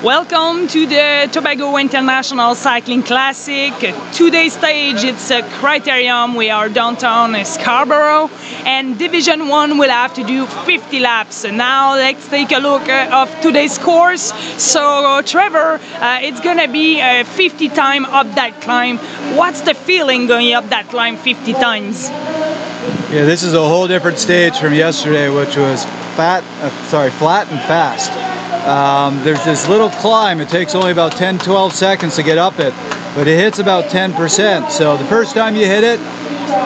Welcome to the Tobago International Cycling Classic. Today's stage, it's a criterium. We are downtown Scarborough, and Division 1 will have to do 50 laps. Now let's take a look of today's course. So Trevor, it's gonna be a 50 time up that climb. What's the feeling going up that climb 50 times? Yeah, this is a whole different stage from yesterday, which was flat and fast. There's this little climb. It takes only about 10-12 seconds to get up it, but it hits about 10%. So the first time you hit it,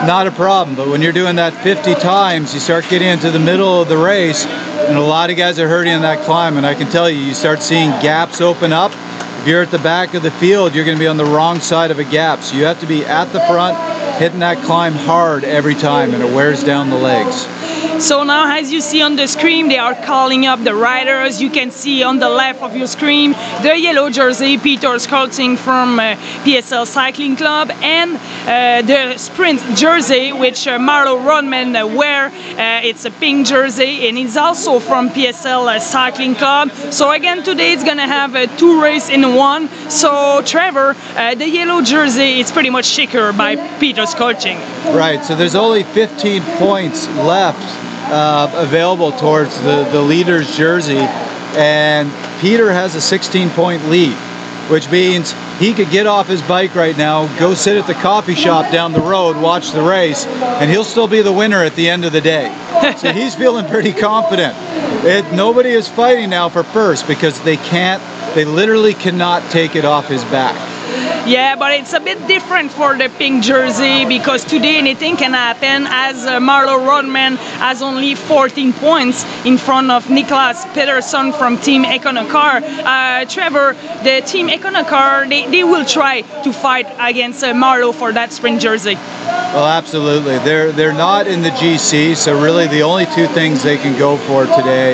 not a problem. But when you're doing that 50 times, you start getting into the middle of the race, and a lot of guys are hurting in that climb. And I can tell you, you start seeing gaps open up. If you're at the back of the field, you're going to be on the wrong side of a gap. So you have to be at the front, hitting that climb hard every time, and it wears down the legs. So now, as you see on the screen, they are calling up the riders. You can see on the left of your screen the yellow jersey, Peter Skolting from PSL Cycling Club, and the sprint jersey, which Marlo Rodman wear. It's a pink jersey, and it's also from PSL Cycling Club. So again, today it's gonna have two races in one. So Trevor, the yellow jersey is pretty much shaker by Peter Skolting. Right, so there's only 15 points left available towards the leader's jersey, and Peter has a 16-point lead, which means he could get off his bike right now, go sit at the coffee shop down the road, watch the race, and he'll still be the winner at the end of the day. So he's feeling pretty confident. Nobody is fighting now for first because they literally cannot take it off his back. Yeah, but it's a bit different for the pink jersey because today anything can happen, as Marlo Rodman has only 14 points in front of Niklas Pedersen from Team Econocar. Trevor, the Team Econocar, they will try to fight against Marlo for that sprint jersey. Well, absolutely. They're not in the GC, so really the only two things they can go for today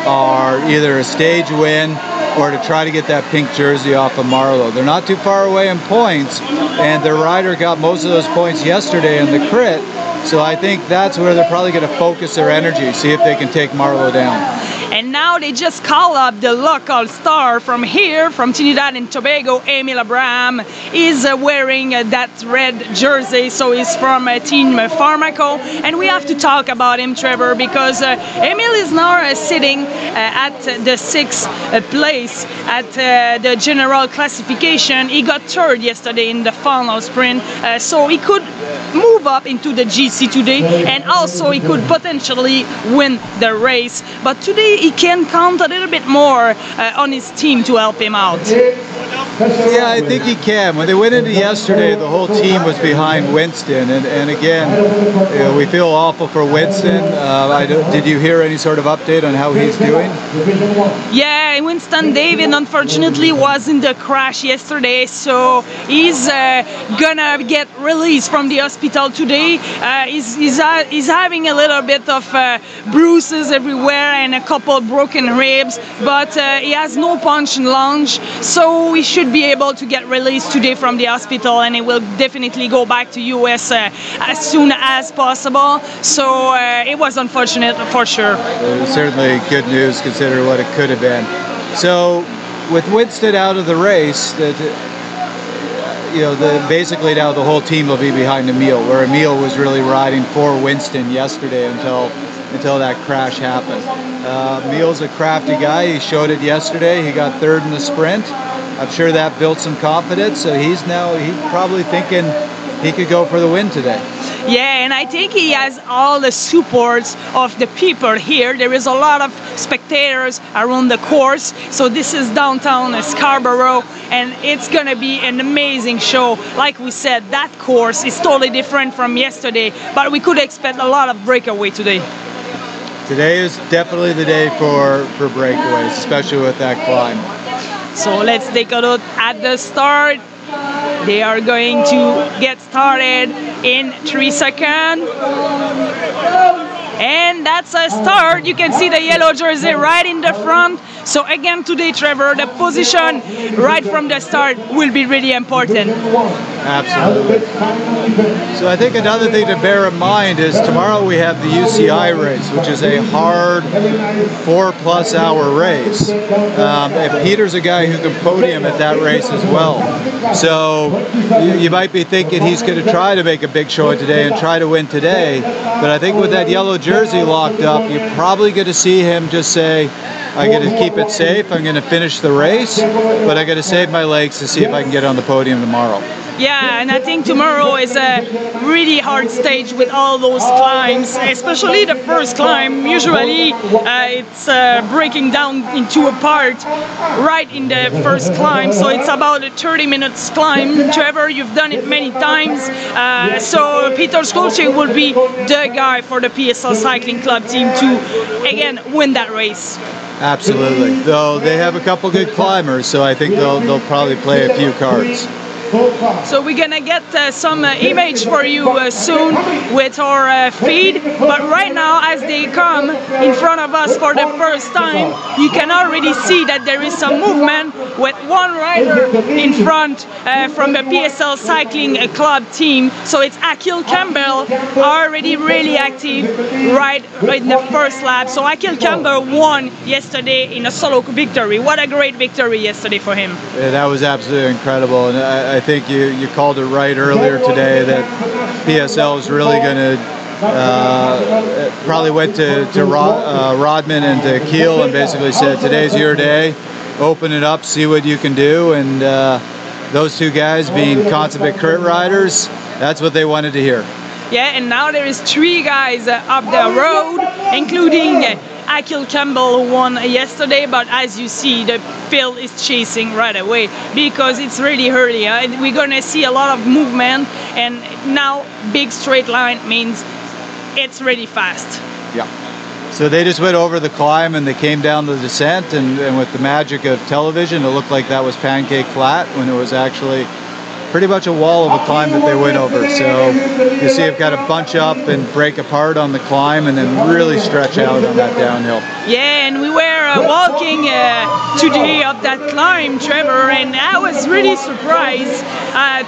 are either a stage win or to try to get that pink jersey off of Marlo. They're not too far away in points, and their rider got most of those points yesterday in the crit, so I think that's where they're probably going to focus their energy, see if they can take Marlo down. And now they just call up the local star from here, from Trinidad and Tobago, Emil Abraham. Is wearing that red jersey, so he's from Team Pharmaco. And we have to talk about him, Trevor, because Emil is now sitting at the 6th place at the general classification. He got third yesterday in the final sprint, so he could move up into the GC today, and also he could potentially win the race. But today he can count a little bit more on his team to help him out. Yeah, I think he can. When they went into yesterday, the whole team was behind Winston, and again, you know, we feel awful for Winston. Did you hear any sort of update on how he's doing? Yeah, Winston David unfortunately was in the crash yesterday, so he's gonna get released from the hospital today. He's having a little bit of bruises everywhere and a couple broken ribs, but he has no punch and lunge, so we should be able to get released today from the hospital, and he will definitely go back to US as soon as possible. So it was unfortunate for sure. It was certainly good news considering what it could have been. So with Winston out of the race, basically now the whole team will be behind Emil, where Emil was really riding for Winston yesterday until that crash happened. Emil's a crafty guy. He showed it yesterday. He got third in the sprint. I'm sure that built some confidence, so he's probably thinking he could go for the win today. Yeah, and I think he has all the supports of the people here. There is a lot of spectators around the course, so this is downtown Scarborough, and it's gonna be an amazing show. Like we said, that course is totally different from yesterday, but we could expect a lot of breakaway today. Today is definitely the day for breakaways, especially with that climb. So let's take a look at the start. They are going to get started in 3 seconds. And that's a start. You can see the yellow jersey right in the front. So again today, Trevor, the position right from the start will be really important. Absolutely. So I think another thing to bear in mind is tomorrow we have the UCI race, which is a hard 4+ hour race. And Peter's a guy who can podium at that race as well. So you might be thinking he's going to try to make a big show today and try to win today. But I think with that yellow jersey locked up, you're probably going to see him just say, I'm going to keep it safe, I'm going to finish the race, but I'm going to save my legs to see if I can get on the podium tomorrow. Yeah, and I think tomorrow is a really hard stage with all those climbs, especially the first climb. Usually it's breaking down into a part right in the first climb, so it's about a 30-minute climb. Trevor, you've done it many times, so Peter Skolche will be the guy for the PSL Cycling Club team to, again, win that race. Absolutely. Though they have a couple good climbers, so I think they'll probably play a few cards. So we're gonna get some image for you soon with our feed, but right now as they come in front of us for the first time, you can already see that there is some movement with one rider in front from the PSL Cycling Club team. So it's Akil Campbell, already really active right in the first lap. So Akil Campbell won yesterday in a solo victory. What a great victory yesterday for him. Yeah, that was absolutely incredible, and I think you called it right earlier today that PSL is really going to probably went to Rodman and to Kiel and basically said, today's your day, open it up, see what you can do, and those two guys being consummate crit riders, that's what they wanted to hear. Yeah, and now there is 3 guys up the road, including Akil Campbell, who won yesterday, but as you see, the field is chasing right away because it's really early. We're gonna see a lot of movement, and now big straight line means it's really fast. Yeah. So they just went over the climb and they came down the descent, and with the magic of television, it looked like that was pancake flat when it was actually pretty much a wall of a climb that they went over. So you see it got to bunch up and break apart on the climb and then really stretch out on that downhill. Yeah, and we were walking today up that climb, Trevor, and I was really surprised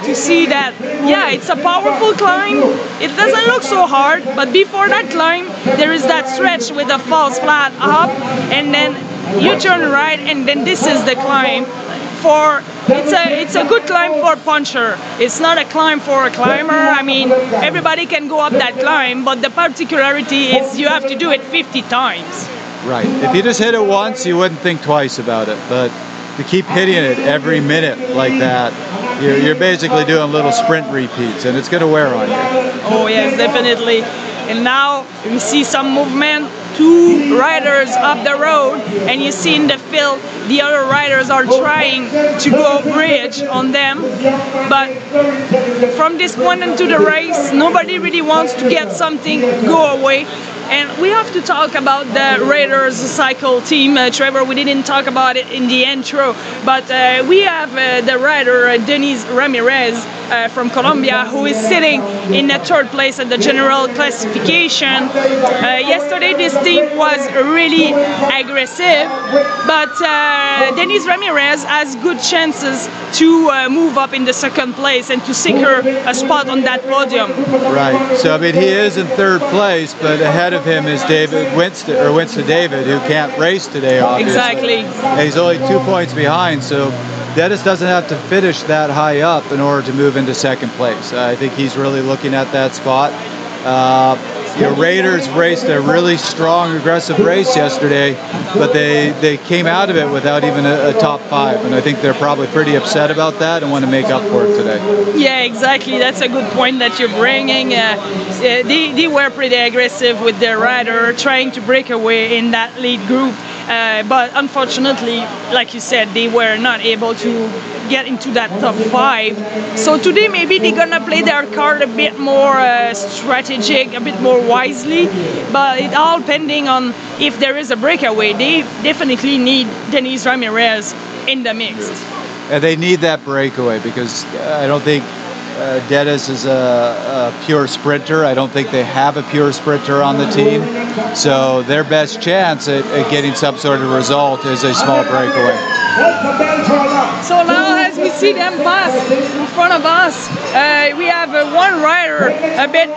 to see that, yeah, it's a powerful climb. It doesn't look so hard, but before that climb, there is that stretch with a false flat up, and then you turn right, and then this is the climb. It's a good climb for a puncher. It's not a climb for a climber. I mean, everybody can go up that climb, but the particularity is you have to do it 50 times. Right. If you just hit it once, you wouldn't think twice about it. But to keep hitting it every minute like that, you're basically doing little sprint repeats, and it's going to wear on you. Oh yes, definitely. And now we see some movement. 2 riders up the road, and you see in the field the other riders are trying to go bridge on them, but from this point into the race, nobody really wants to get something go away. And we have to talk about the Raiders cycle team. Trevor, we didn't talk about it in the intro, but we have the rider Denise Ramirez from Colombia, who is sitting in the 3rd place at the general classification. Yesterday this team was really aggressive, but Denise Ramirez has good chances to move up in the 2nd place and to secure a spot on that podium. Right, so I mean he is in 3rd place, but ahead of him is Winston David, who can't race today, obviously. Exactly. And he's only 2 points behind, so Dennis doesn't have to finish that high up in order to move into 2nd place. I think he's really looking at that spot. Raiders raced a really strong, aggressive race yesterday, but they came out of it without even a top 5, and I think they're probably pretty upset about that and want to make up for it today. Yeah, exactly. That's a good point that you're bringing. They were pretty aggressive with their rider, trying to break away in that lead group, but unfortunately, like you said, they were not able to get into that top 5. So today maybe they're gonna play their card a bit more strategic, a bit more wisely, but it all pending on if there is a breakaway. They definitely need Denise Ramirez in the mix. And they need that breakaway because I don't think Dennis is a pure sprinter. I don't think they have a pure sprinter on the team. So their best chance at getting some sort of result is a small breakaway. So now as we see them pass in front of us. We have one rider a bit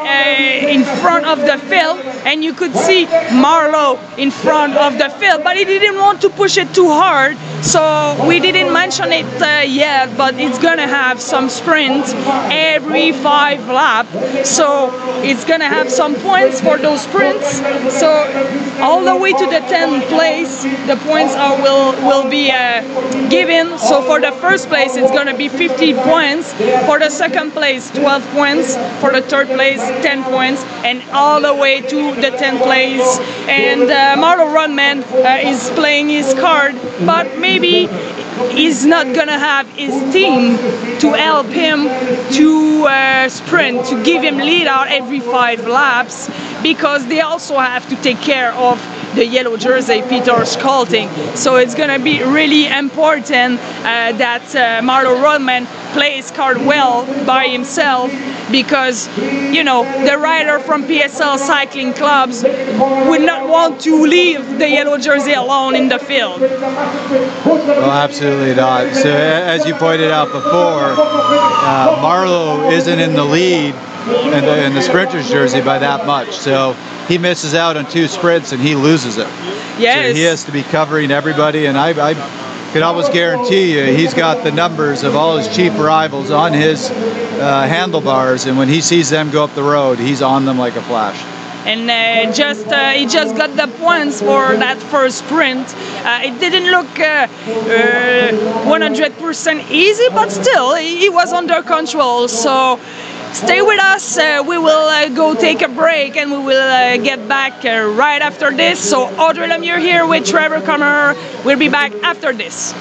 in front of the field, and you could see Marlowe in front of the field, but he didn't want to push it too hard, so we didn't mention it yet, but it's gonna have some sprints every 5 laps, so it's gonna have some points for those sprints. So all the way to the 10th place, the points will be given. So for the first place, it's gonna be 50 points. For the second place, 12 points. For the third place, 10 points, and all the way to the 10th place. And Marlowe Rodman is playing his card, but maybe he's not gonna have his team to help him to sprint, to give him lead out every 5 laps, because they also have to take care of the yellow jersey, Peter Schalting. So it's gonna be really important that Marlowe Rodman plays card well by himself, because you know the rider from PSL cycling clubs would not want to leave the yellow jersey alone in the field. Well, absolutely not. So as you pointed out before, Marlowe isn't in the lead in the sprinter's jersey by that much, so he misses out on 2 sprints and he loses it. Yes. So he has to be covering everybody, and I can almost guarantee you he's got the numbers of all his chief rivals on his handlebars, and when he sees them go up the road, he's on them like a flash. And he just got the points for that first sprint. It didn't look 100% easy, but still he was under control. So stay with us. We will go take a break, and we will get back right after this. So Audrey Lemieux here with Trevor Comer. We'll be back after this.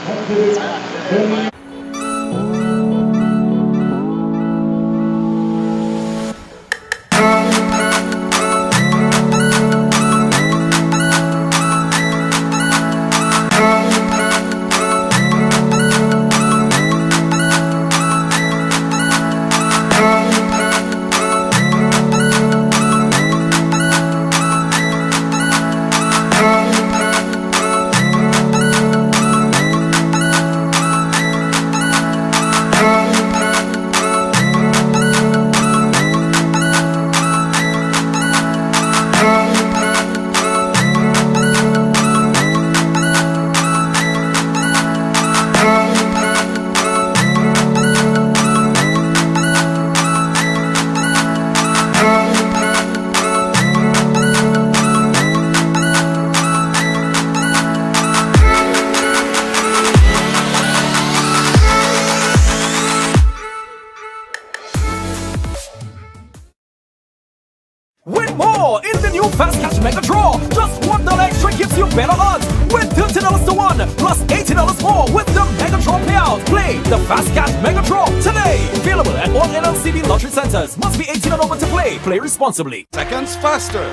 Win more in the new Fast Cash Mega Draw. Just $1 extra gives you better odds. Win $30 to 1 plus $80 more with the Mega Draw payout. Play the Fast Cash Mega Draw today. Available at all NLCB lottery centers. Must be 18 and over to play. Play responsibly. Seconds faster.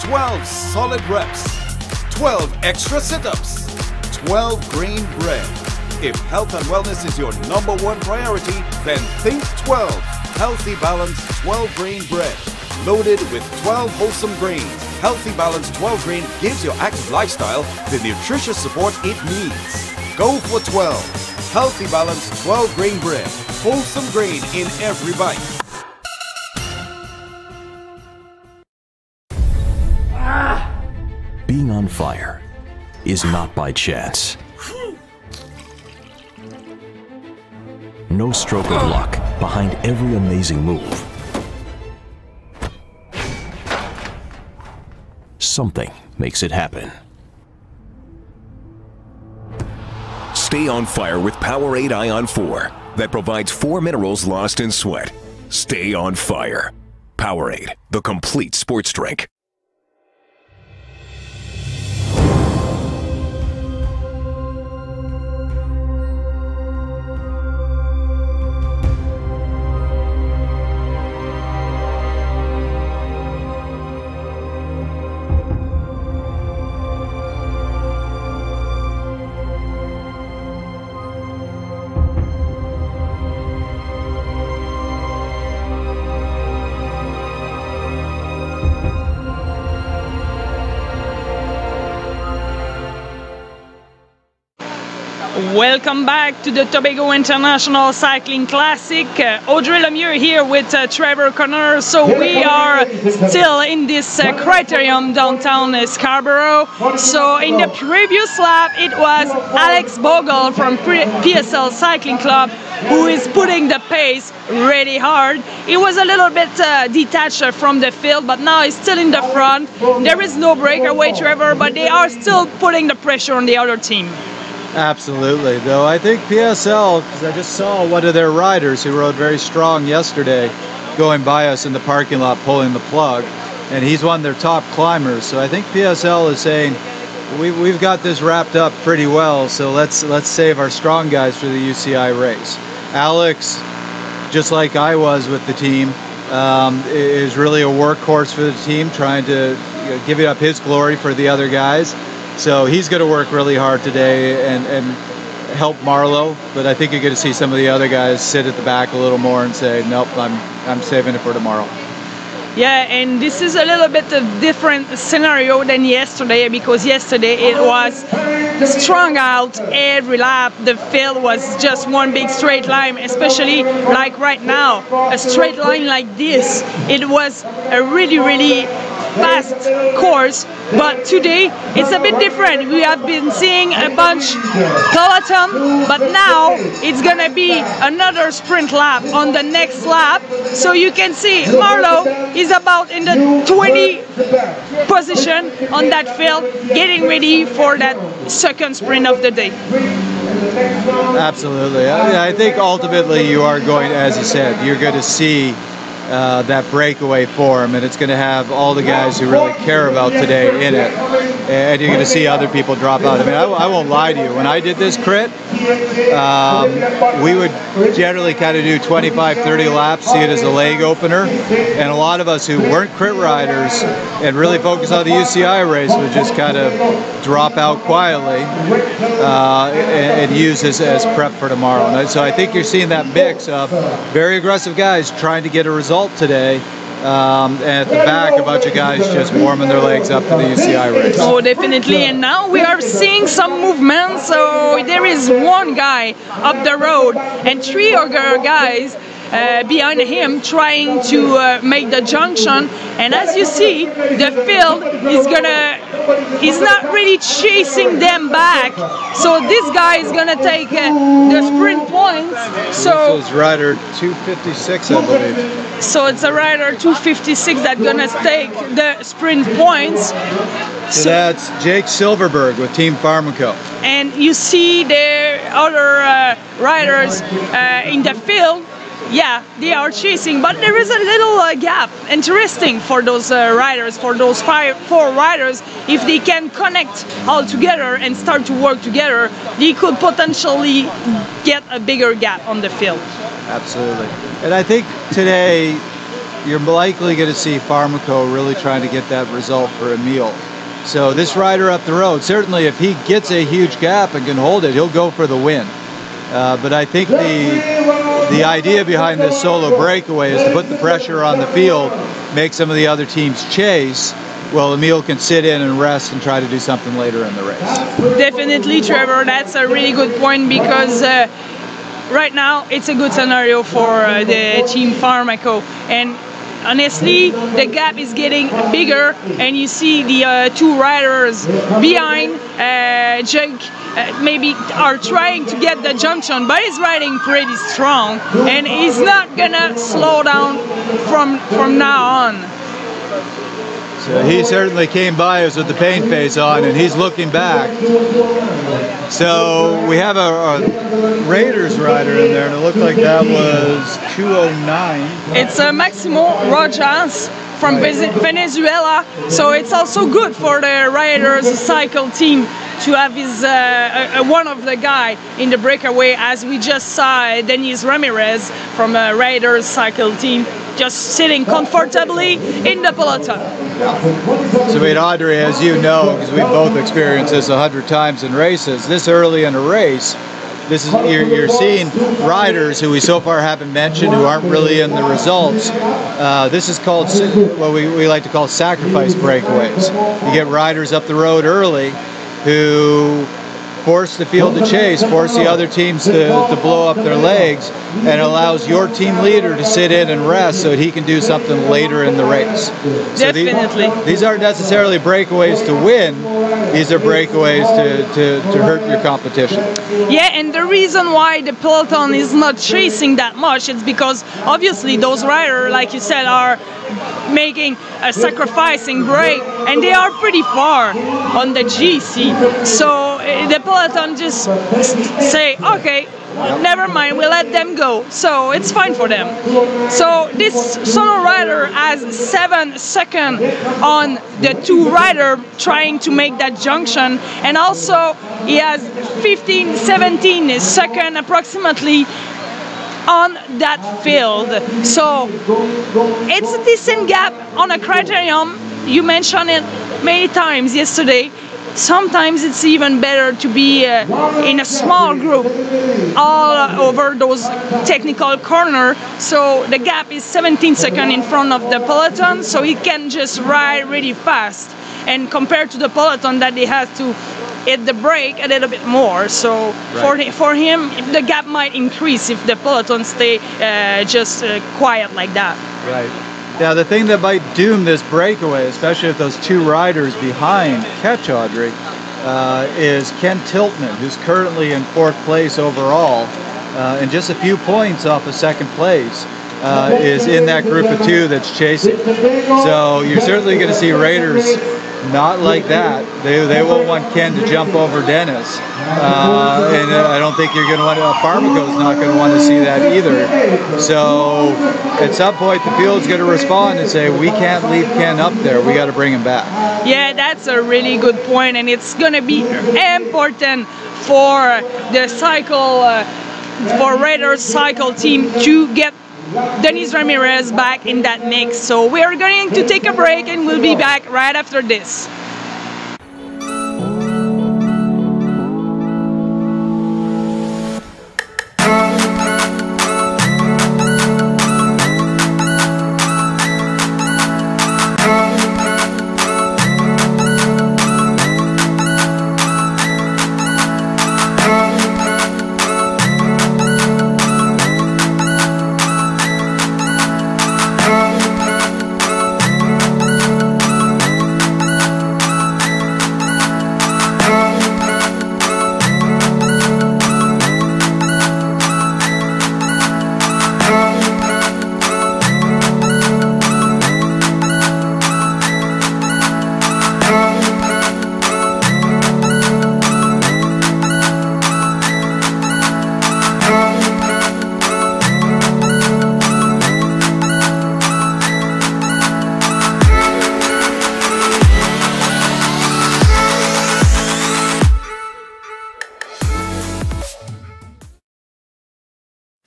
12 solid reps. 12 extra sit-ups. 12 green bread. If health and wellness is your #1 priority, then think 12. Healthy Balance 12 green bread. Loaded with 12 wholesome grains. Healthy Balance 12 Green gives your active lifestyle the nutritious support it needs. Go for 12. Healthy Balance 12 Grain Bread. Wholesome grain in every bite. Being on fire is not by chance. No stroke of luck behind every amazing move. Something makes it happen. Stay on fire with Powerade Ion 4 that provides 4 minerals lost in sweat. Stay on fire. Powerade, the complete sports drink. Welcome back to the Tobago International Cycling Classic. Audrey Lemieux here with Trevor Connor. So we are still in this criterium downtown Scarborough. So in the previous lap it was Alex Bogle from PSL Cycling Club who is putting the pace really hard. He was a little bit detached from the field, but now he's still in the front. There is no breakaway, Trevor, but they are still putting the pressure on the other team. Absolutely, though I think PSL, because I just saw one of their riders who rode very strong yesterday going by us in the parking lot pulling the plug, and he's one of their top climbers. So I think PSL is saying we've got this wrapped up pretty well, so let's save our strong guys for the UCI race. Alex, just like I was with the team, is really a workhorse for the team, trying to give up his glory for the other guys. So he's going to work really hard today and help Marlowe, but I think you're going to see some of the other guys sit at the back a little more and say, nope, I'm saving it for tomorrow. Yeah, and this is a little bit of different scenario than yesterday, because yesterday it was strung out every lap. The field was just one big straight line, especially like right now, a straight line like this. It was a really fast course, but today it's a bit different. We have been seeing a bunch peloton, but now it's gonna be another sprint lap on the next lap. So you can see Marlowe is about in the 20 position on that field, getting ready for that second sprint of the day. Absolutely. I think ultimately you are going, as you said, you're going to see that breakaway form, and it's going to have all the guys who really care about today in it, and you're going to see other people drop out. I mean, I won't lie to you, when I did this crit, we would generally kind of do 25-30 laps, see it as a leg opener, and a lot of us who weren't crit riders and really focused on the UCI race would just kind of drop out quietly and use this as prep for tomorrow. And so I think you're seeing that mix of very aggressive guys trying to get a result today, and at the back a bunch of guys just warming their legs up for the UCI race. Oh, definitely. And now we are seeing some movement. So there is one guy up the road and three other guys behind him trying to make the junction, and as you see, the field is not really chasing them back, so this guy is gonna take the sprint points. So this is rider 256, I believe. So it's a rider 256 that's gonna take the sprint points. So that's Jake Silverberg with Team Pharmaco. And you see the other riders in the field. Yeah, they are chasing, but there is a little gap. Interesting for those riders, for those four riders. If they can connect all together and start to work together, they could potentially get a bigger gap on the field. Absolutely. And I think today you're likely going to see Pharmaco really trying to get that result for Emil. So this rider up the road, certainly if he gets a huge gap and can hold it, he'll go for the win. But I think the idea behind this solo breakaway is to put the pressure on the field, make some of the other teams chase, while Emil can sit in and rest and try to do something later in the race. Definitely, Trevor, that's a really good point, because right now it's a good scenario for the Team Pharmaco, and honestly the gap is getting bigger, and you see the two riders behind Jake maybe are trying to get the junction, but he's riding pretty strong and he's not gonna slow down from now on. So he certainly came by us with the pain face on, and he's looking back. So we have a Raiders rider in there, and it looked like that was 209. It's Maximo Rojas from Venezuela, so it's also good for the Raiders cycle team to have his one of the guy in the breakaway, as we just saw Denis Ramirez from a Raiders cycle team just sitting comfortably in the peloton. So wait, Audrey, as you know, because we've both experienced this 100 times in races, this early in a race, this is you're seeing riders who we so far haven't mentioned, who aren't really in the results. This is called what we like to call sacrifice breakaways. You get riders up the road early who force the field to chase, force the other teams to blow up their legs, and allows your team leader to sit in and rest so that he can do something later in the race. So Definitely. These aren't necessarily breakaways to win, these are breakaways to hurt your competition. Yeah, and the reason why the peloton is not chasing that much is because obviously those riders, like you said, are making a sacrificing break, and they are pretty far on the GC. So the peloton just say, okay, never mind, we let them go. So it's fine for them. So this solo rider has 7 seconds on the 2 rider trying to make that junction, and also he has 15-17 seconds approximately on that field. So it's a decent gap on a criterium. You mentioned it many times yesterday. Sometimes it's even better to be in a small group all over those technical corners. So the gap is 17 seconds in front of the peloton, so he can just ride really fast. And compared to the peloton that they have to hit the brake a little bit more, so right. for him the gap might increase if the peloton stay just quiet like that. Right. Yeah, the thing that might doom this breakaway, especially if those 2 riders behind catch Audrey, is Ken Tiltman, who's currently in 4th place overall, and just a few points off of 2nd place. Is in that group of 2 that's chasing. So you're certainly going to see Raiders not like that. They won't want Ken to jump over Dennis. And I don't think you're going to want to, Pharmaco's not going to want to see that either. So at some point the field's going to respond and say, we can't leave Ken up there, we got to bring him back. Yeah, that's a really good point, and it's going to be important for the cycle, for Raiders cycle team to get Denis Ramirez back in that mix. So we are going to take a break and we'll be back right after this.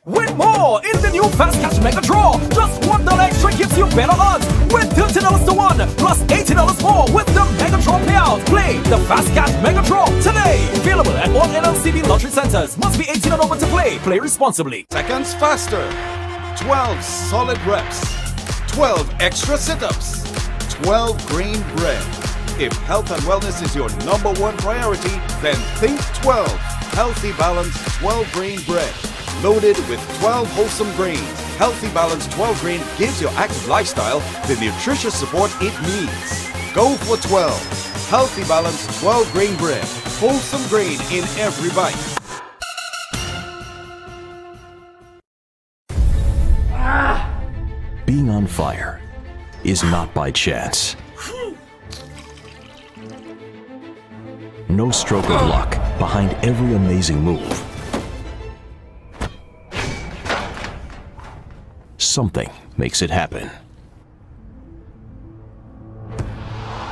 Win more in the new Fast Catch Mega Draw. Just $1 extra gives you better odds. Win $30 to 1 plus $80 more with the Mega Draw payout. Play the Fast Catch Mega Draw today. Available at all NLCB lottery centers. Must be 18 and over to play. Play responsibly. Seconds faster. 12 solid reps. 12 extra sit-ups. 12 green bread. If health and wellness is your #1 priority, then think 12. Healthy Balance 12 green bread. Loaded with 12 wholesome grains. Healthy Balance 12 Green gives your active lifestyle the nutritious support it needs. Go for 12. Healthy Balance 12 Grain Bread. Wholesome grain in every bite. Being on fire is not by chance. No stroke of luck behind every amazing move. Something makes it happen.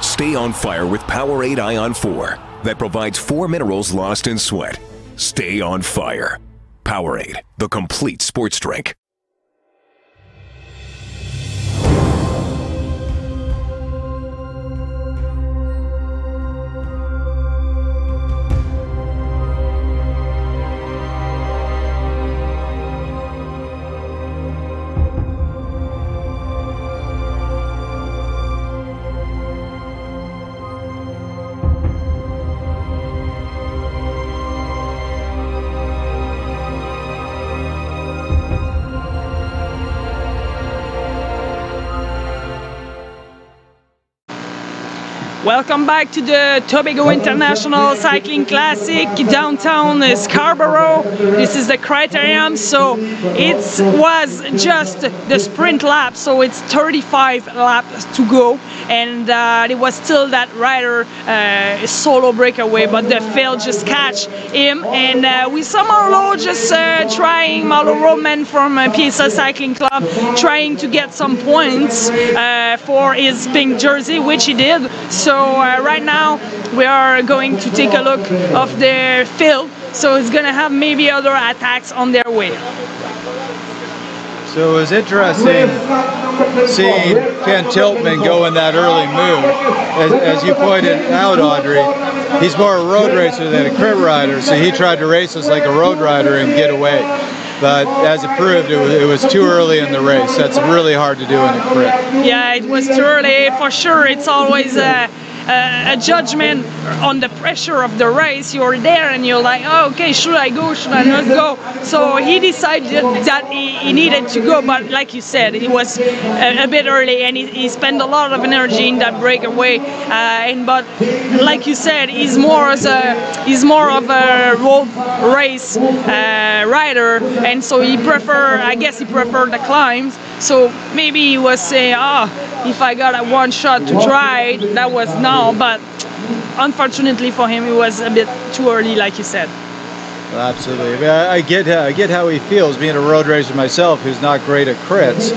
Stay on fire with Powerade Ion 4 that provides 4 minerals lost in sweat. Stay on fire. Powerade, the complete sports drink. Welcome back to the Tobago International Cycling Classic downtown Scarborough. This is the criterium, so it was just the sprint lap, so it's 35 laps to go, and it was still that rider solo breakaway, but the field just catch him, and we saw Marlowe just trying, Marlowe Roman from PSL Cycling Club, trying to get some points for his pink jersey, which he did. So right now we are going to take a look of the field, so it's gonna have maybe other attacks on their way. So it was interesting seeing Ken Tiltman go in that early move. As you pointed out, Audrey, he's more a road racer than a crit rider, so he tried to race us like a road rider and get away. But as it proved, it was too early in the race. That's really hard to do in a crit. Yeah, it was too early for sure. It's always a judgment on the pressure of the race. You're there and you're like, oh, okay, should I go, should I not go? So he decided that he needed to go, but like you said, it was a bit early, and he spent a lot of energy in that breakaway. But like you said, he's more of a road race rider, and so I guess he preferred the climbs. So maybe he was saying, oh, if I got a one shot to try, that was now, but unfortunately for him, it was a bit too early, like you said. Well, absolutely. I mean, I get how he feels, being a road racer myself who's not great at crits.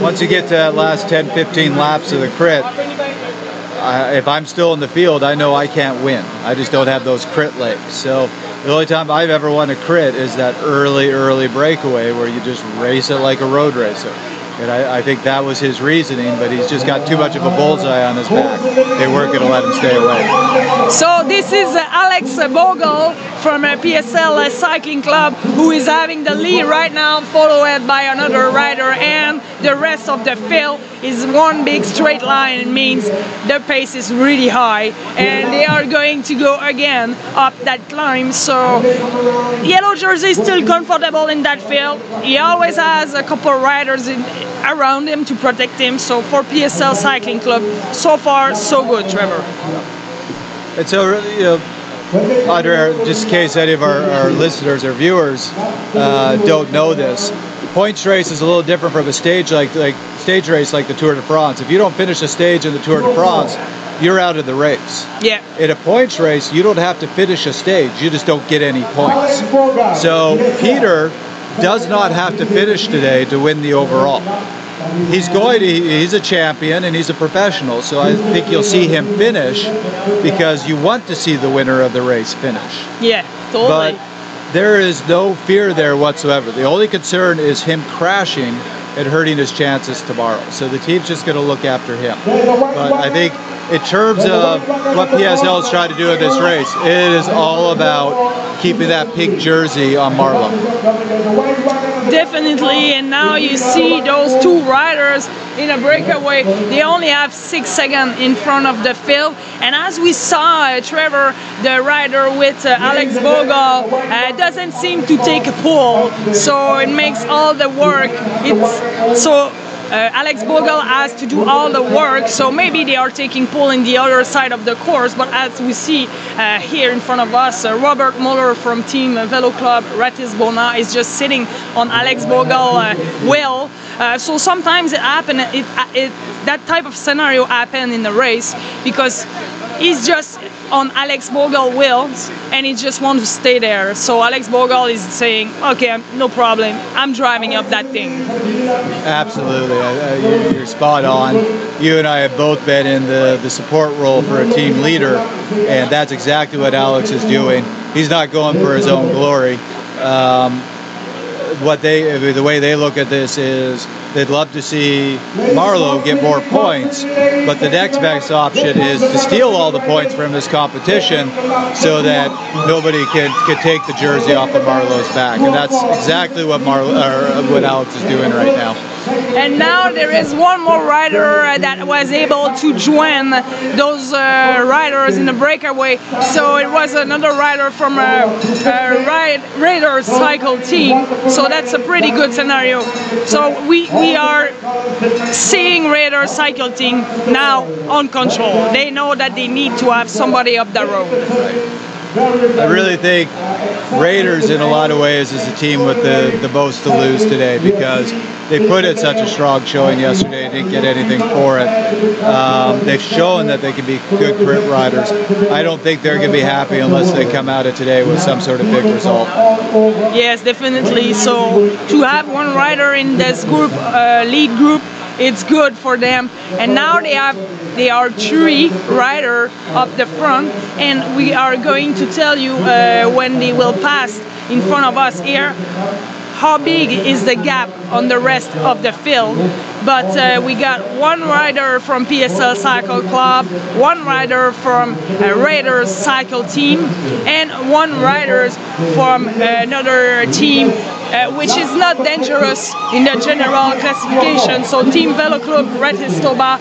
Once you get to that last 10-15 laps of the crit, if I'm still in the field, I know I can't win. I just don't have those crit legs. So the only time I've ever won a crit is that early breakaway where you just race it like a road racer. And I think that was his reasoning, but he's just got too much of a bullseye on his back. They weren't going to let him stay away. So this is Alex Bogle from PSL Cycling Club, who is having the lead right now, followed by another rider, and the rest of the field is one big straight line. It means the pace is really high, and they are going to go again up that climb. So yellow jersey is still comfortable in that field. He always has a couple of riders around him to protect him. So for PSL Cycling Club, so far so good, Trevor. And so, you know, Audrey, just in case any of our listeners or viewers don't know this, points race is a little different from a stage race like the Tour de France. If you don't finish a stage in the Tour de France, you're out of the race. Yeah. In a points race, you don't have to finish a stage. You just don't get any points. So Peter does not have to finish today to win the overall. He's a champion and he's a professional, so I think you'll see him finish because you want to see the winner of the race finish. Yeah, totally. But there is no fear there whatsoever. The only concern is him crashing and hurting his chances tomorrow. So the team's just going to look after him. But I think in terms of what PSL is trying to do in this race, it is all about keeping that pink jersey on Marlowe. Definitely, and now you see those two riders in a breakaway. They only have 6 seconds in front of the field, and as we saw, Trevor, the rider with Alex Bogle, doesn't seem to take a pull, so it makes all the work. Alex Bogle has to do all the work, so maybe they are taking pull in the other side of the course, but as we see here in front of us, Robert Muller from Team Velo Club Ratisbona is just sitting on Alex Bogle wheel. So sometimes it happens, that type of scenario happen in the race because he's just on Alex Bogle wheels and he just wants to stay there. So Alex Bogle is saying, okay, no problem, I'm driving up that thing. Absolutely, you're spot on. You and I have both been in the support role for a team leader, and that's exactly what Alex is doing. He's not going for his own glory. The way they look at this is they'd love to see Marlowe get more points, but the next best option is to steal all the points from this competition so that nobody can take the jersey off of Marlowe's back, and that's exactly what Alex is doing right now. And now there is one more rider that was able to join those riders in the breakaway. So it was another rider from a Raiders cycle team. So that's a pretty good scenario. So we are seeing Raiders cycle team now on control. They know that they need to have somebody up the road. I really think Raiders in a lot of ways is a team with the most to lose today, because they put in such a strong showing yesterday, didn't get anything for it. They've shown that they can be good crit riders. I don't think they're going to be happy unless they come out of today with some sort of big result. Yes, definitely. So to have one rider in this group, lead group, it's good for them. And now they are 3 riders up the front, and we are going to tell you when they will pass in front of us here how big is the gap on the rest of the field. But we got one rider from PSL Cycle Club, one rider from Raiders Cycle Team, and one rider from another team which is not dangerous in the general classification. So Team Velo Club Bratislava,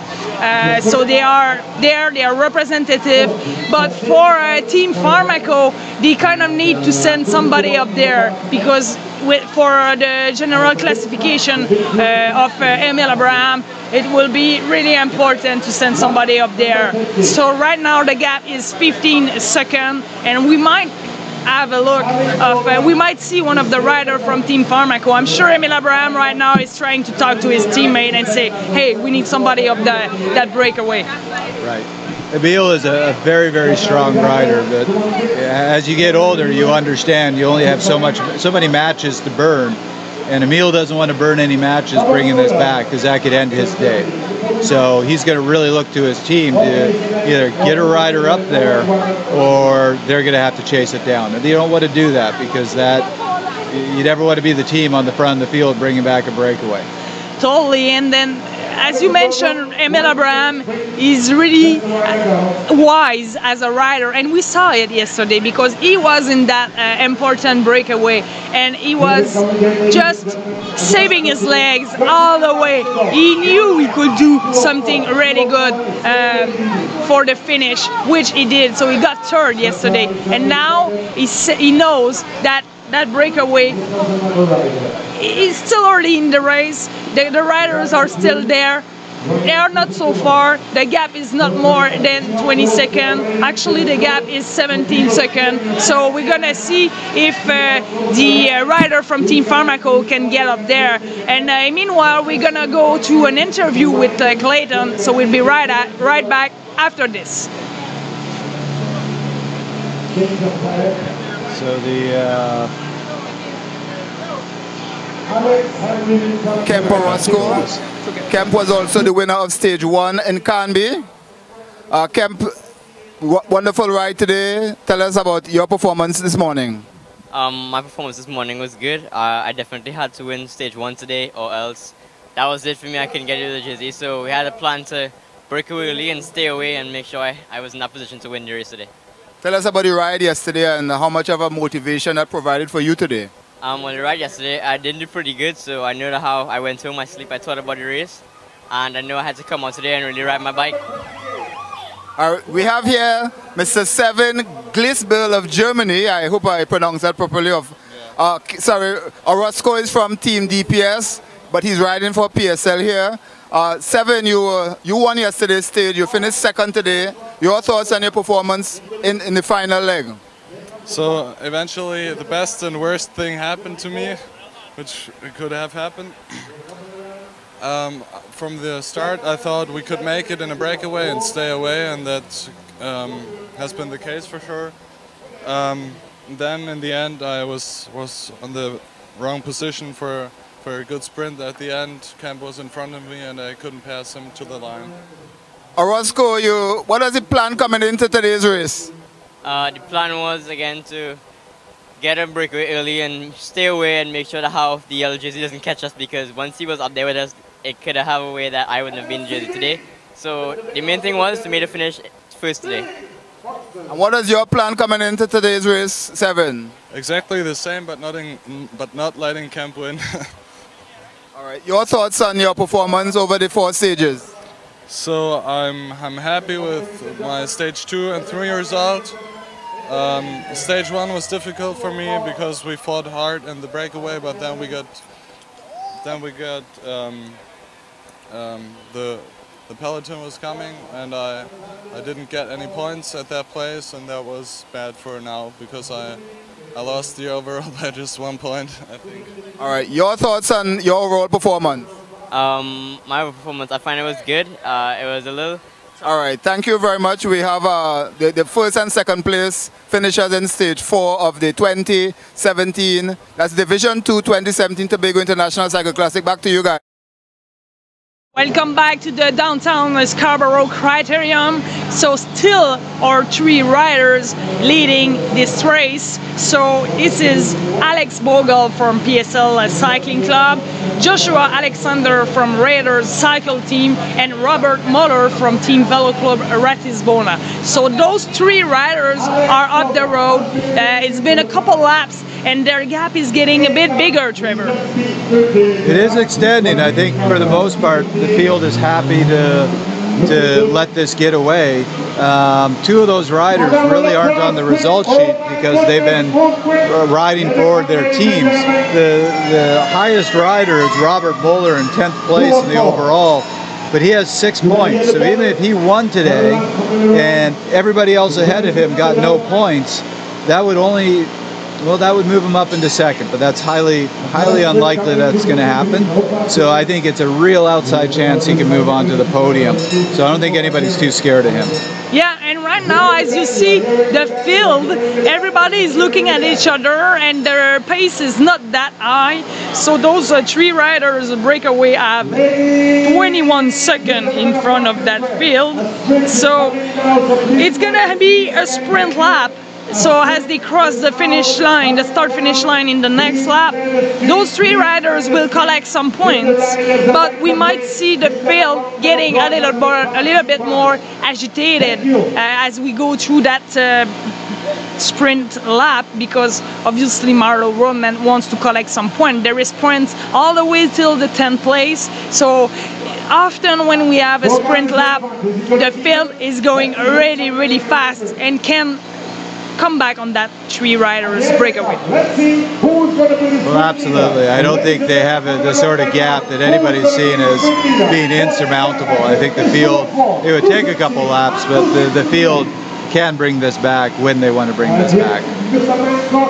so they are there, they are representative. But for Team Pharmaco, they kind of need to send somebody up there, because for the general classification of Emil Abraham, it will be really important to send somebody up there. So right now the gap is 15 seconds, and we might have a look of, we might see one of the riders from Team Pharmaco. I'm sure Emil Abraham right now is trying to talk to his teammate and say, hey, we need somebody up that breakaway. Right. Emil is a very, very strong rider, but as you get older, you understand you only have so many matches to burn, and Emil doesn't want to burn any matches bringing this back, because that could end his day. So he's going to really look to his team to either get a rider up there, or they're going to have to chase it down. And you don't want to do that, because you never want to be the team on the front of the field bringing back a breakaway. Totally. And then, as you mentioned, Emil Abraham is really wise as a rider, and we saw it yesterday, because he was in that important breakaway, and he was just saving his legs all the way. He knew he could do something really good for the finish, which he did. So he got third yesterday, and now he knows that breakaway is still early in the race. The riders are still there. They are not so far. The gap is not more than 20 seconds. Actually, the gap is 17 seconds. So we're gonna see if the rider from Team Pharmaco can get up there. And meanwhile, we're gonna go to an interview with Clayton. So we'll be right back after this. So the Kemp Orozco. Kemp was also the winner of stage 1 in Canby. Kemp, wonderful ride today. Tell us about your performance this morning. My performance this morning was good. I definitely had to win stage 1 today, or else that was it for me. I couldn't get into the jersey. So we had a plan to break away early and stay away and make sure I was in that position to win the race today. Tell us about the ride yesterday and how much of a motivation that provided for you today. On the ride yesterday, I didn't do pretty good, so I know how I went home, I sleep, I thought about the race, and I know I had to come out today and really ride my bike. We have here Mr. Seven Glisbel of Germany. I hope I pronounced that properly. Sorry, Orozco is from Team DPS, but he's riding for PSL here. Seven, you won yesterday's stage, you finished second today. Your thoughts on your performance in the final leg? So eventually the best and worst thing happened to me, which could have happened. From the start I thought we could make it in a breakaway and stay away, and that has been the case for sure. Then in the end I was on the wrong position for a good sprint. At the end Kemp was in front of me and I couldn't pass him to the line. Orozco, what is the plan coming into today's race? The plan was again to get a breakaway early and stay away and make sure that the yellow jersey doesn't catch us, because once he was up there with us, it could have a way that I wouldn't have been in jersey today. So the main thing was to make the finish first today. And what is your plan coming into today's race, Seven? Exactly the same, but not letting Kemp win. All right. Your thoughts on your performance over the 4 stages? So I'm happy with my stage 2 and 3 result. Stage 1 was difficult for me because we fought hard in the breakaway, but then we got the peloton was coming, and I didn't get any points at that place, and that was bad for now because I lost the overall by just 1 point, I think. All right, your thoughts on your overall performance? My performance, I find it was good. It was a little... All right, thank you very much. We have the first and second place finishers in stage 4 of the 2017, that's Division 2 2017 Tobago International Cycle Classic. Back to you guys. Welcome back to the downtown Scarborough Criterium. So still our 3 riders leading this race. So this is Alex Bogle from PSL Cycling Club, Joshua Alexander from Raiders Cycle Team, and Robert Muller from Team Velo Club Ratisbona. So those 3 riders are up the road. It's been a couple laps and their gap is getting a bit bigger, Trevor. It is extending. I think for the most part the field is happy to let this get away. 2 of those riders really aren't on the result sheet because they've been riding forward their teams. The highest rider is Robert Muller in 10th place in the overall, but he has 6 points. So even if he won today and everybody else ahead of him got no points, that would only... well, that would move him up into second, but that's highly unlikely that's going to happen. So I think it's a real outside chance he can move on to the podium. So I don't think anybody's too scared of him. Yeah, and right now, as you see, the field, everybody is looking at each other and their pace is not that high. So those 3 riders breakaway have 21 seconds in front of that field. So it's going to be a sprint lap. So as they cross the finish line, the start-finish line in the next lap, those 3 riders will collect some points, but we might see the field getting a little bit more agitated as we go through that sprint lap, because obviously Marlo Roman wants to collect some points. There is points all the way till the 10th place. So often when we have a sprint lap, the field is going really fast and can come back on that 3 riders breakaway. Well, absolutely. I don't think they have the sort of gap that anybody's seen as being insurmountable. I think the field, it would take a couple laps, but the field can bring this back when they want to bring this back.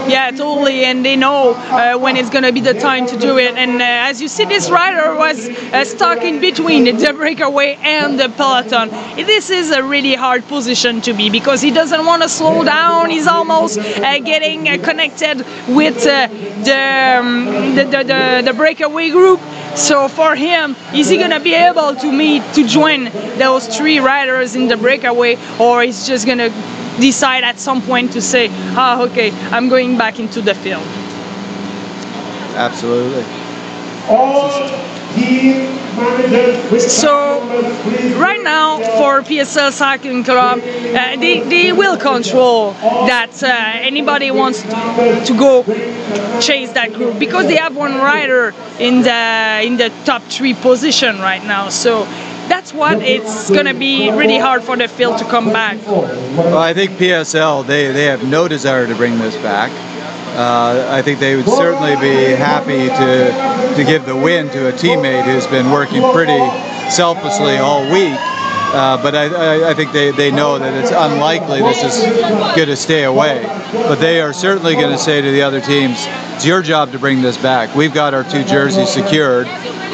Yeah, totally, and they know when it's going to be the time to do it. And as you see, this rider was stuck in between the breakaway and the peloton. This is a really hard position to be because he doesn't want to slow down. He's almost getting connected with the breakaway group. So for him, is he going to be able to join those 3 riders in the breakaway, or is just going to decide at some point to say, okay, I'm going back into the field? Absolutely. So right now for PSL Cycling Club, they will control that anybody wants to go chase that group, because they have 1 rider in the top 3 position right now. So that's what it's going to be really hard for the field to come back. Well, I think PSL, they have no desire to bring this back. I think they would certainly be happy to give the win to a teammate who's been working pretty selflessly all week. But I think they know that it's unlikely this is going to stay away. But they are certainly going to say to the other teams, it's your job to bring this back. We've got our 2 jerseys secured.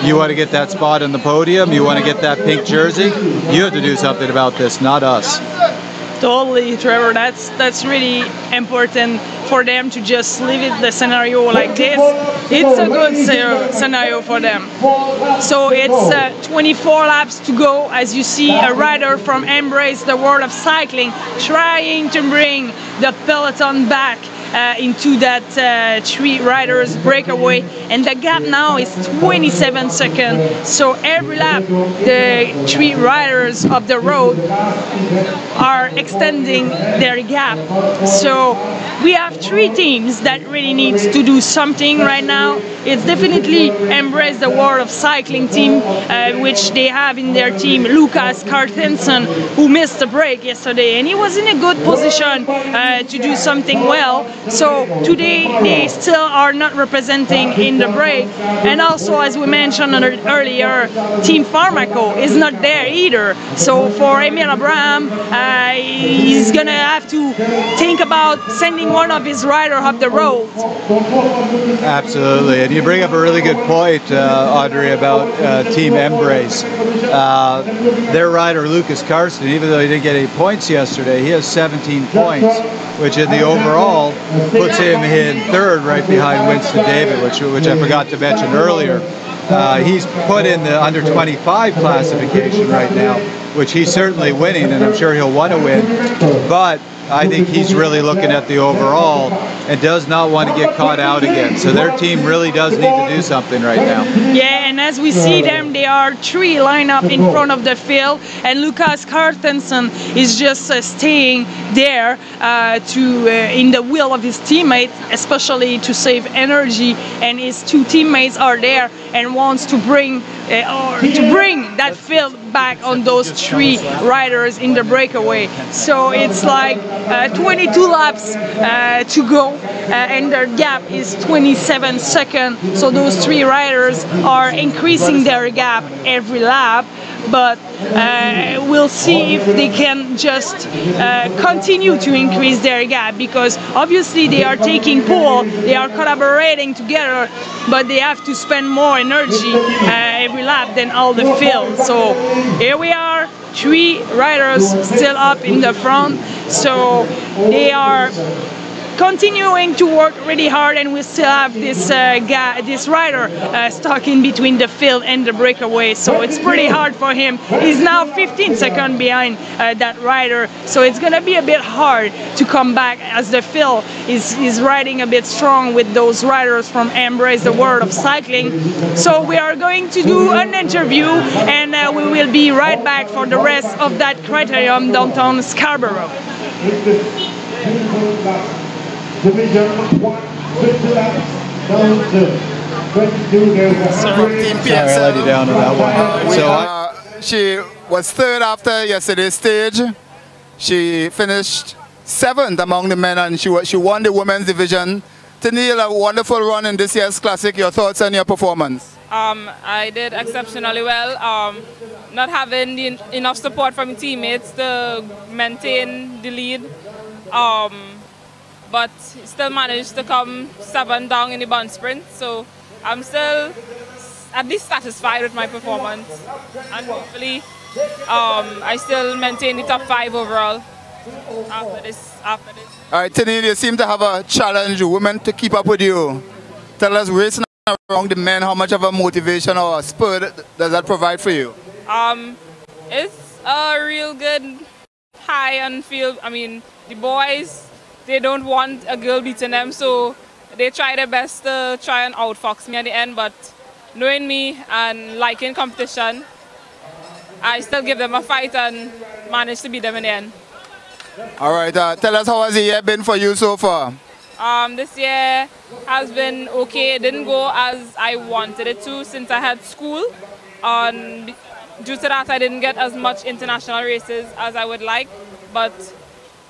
You want to get that spot on the podium? You want to get that pink jersey? You have to do something about this, not us. Totally, Trevor. That's really important for them to just leave it the scenario like this. It's a good scenario for them. So it's 24 laps to go. As you see, a rider from Embrace the World of Cycling trying to bring the peloton back into that 3 riders breakaway, and the gap now is 27 seconds. So every lap the 3 riders of the road are extending their gap. So we have three teams that really needs to do something right now. It's definitely Embrace the World of Cycling team, which they have in their team Lucas Carstensen, who missed the break yesterday, and he was in a good position to do something well. So today they still are not representing in the break. And also, as we mentioned earlier, Team Pharmaco is not there either. So for Emil Abraham, he's gonna have to think about sending one of his riders up the road. Absolutely, and you bring up a really good point, Audrey, about Team Embrace. Their rider Lucas Karsten, even though he didn't get any points yesterday, he has 17 points, which in the overall puts him in third, right behind Winston David, which I forgot to mention earlier. He's put in the under 25 classification right now, which he's certainly winning, and I'm sure he'll want to win. But I think he's really looking at the overall and does not want to get caught out again. So their team really does need to do something right now. Yeah, and as we see them, they are three lined up in front of the field, and Lucas Carstensen is just staying there in the wheel of his teammates, especially to save energy. And his two teammates are there and wants to bring that field back on those three riders in the breakaway. So it's like 22 laps to go, and their gap is 27 seconds. So those three riders are increasing their gap every lap, but we'll see if they can just continue to increase their gap, because obviously they are taking pole, they are collaborating together, but they have to spend more energy every lap than all the field. So here we are, three riders still up in the front, so they are continuing to work really hard, and we still have this this rider stuck in between the field and the breakaway, so it's pretty hard for him. He's now 15 seconds behind that rider, so it's gonna be a bit hard to come back, as the field is riding a bit strong with those riders from Embrace the World of Cycling. So we are going to do an interview, and we will be right back for the rest of that criterium downtown Scarborough. Division 1, 50 laps, down to 22 days. Sorry, I let you down on that one. She was third after yesterday's stage. She finished 7th among the men, and she won the women's division. Tenille, a wonderful run in this year's classic. Your thoughts on your performance? I did exceptionally well. Not having enough support from teammates to maintain the lead. But still managed to come 7 down in the bond sprint, so I'm still at least satisfied with my performance, and hopefully I still maintain the top 5 overall after this. All right, Tenille, you seem to have a challenge, women to keep up with you. Tell us, racing around the men, how much of a motivation or a spur does that provide for you? It's a real good high and feel. I mean, the boys, they don't want a girl beating them, so they try their best to try and outfox me at the end, but knowing me and liking competition, I still give them a fight and manage to beat them in the end. All right, tell us, how has the year been for you so far? This year has been okay. It didn't go as I wanted it to since I had school. Due to that, I didn't get as much international races as I would like, but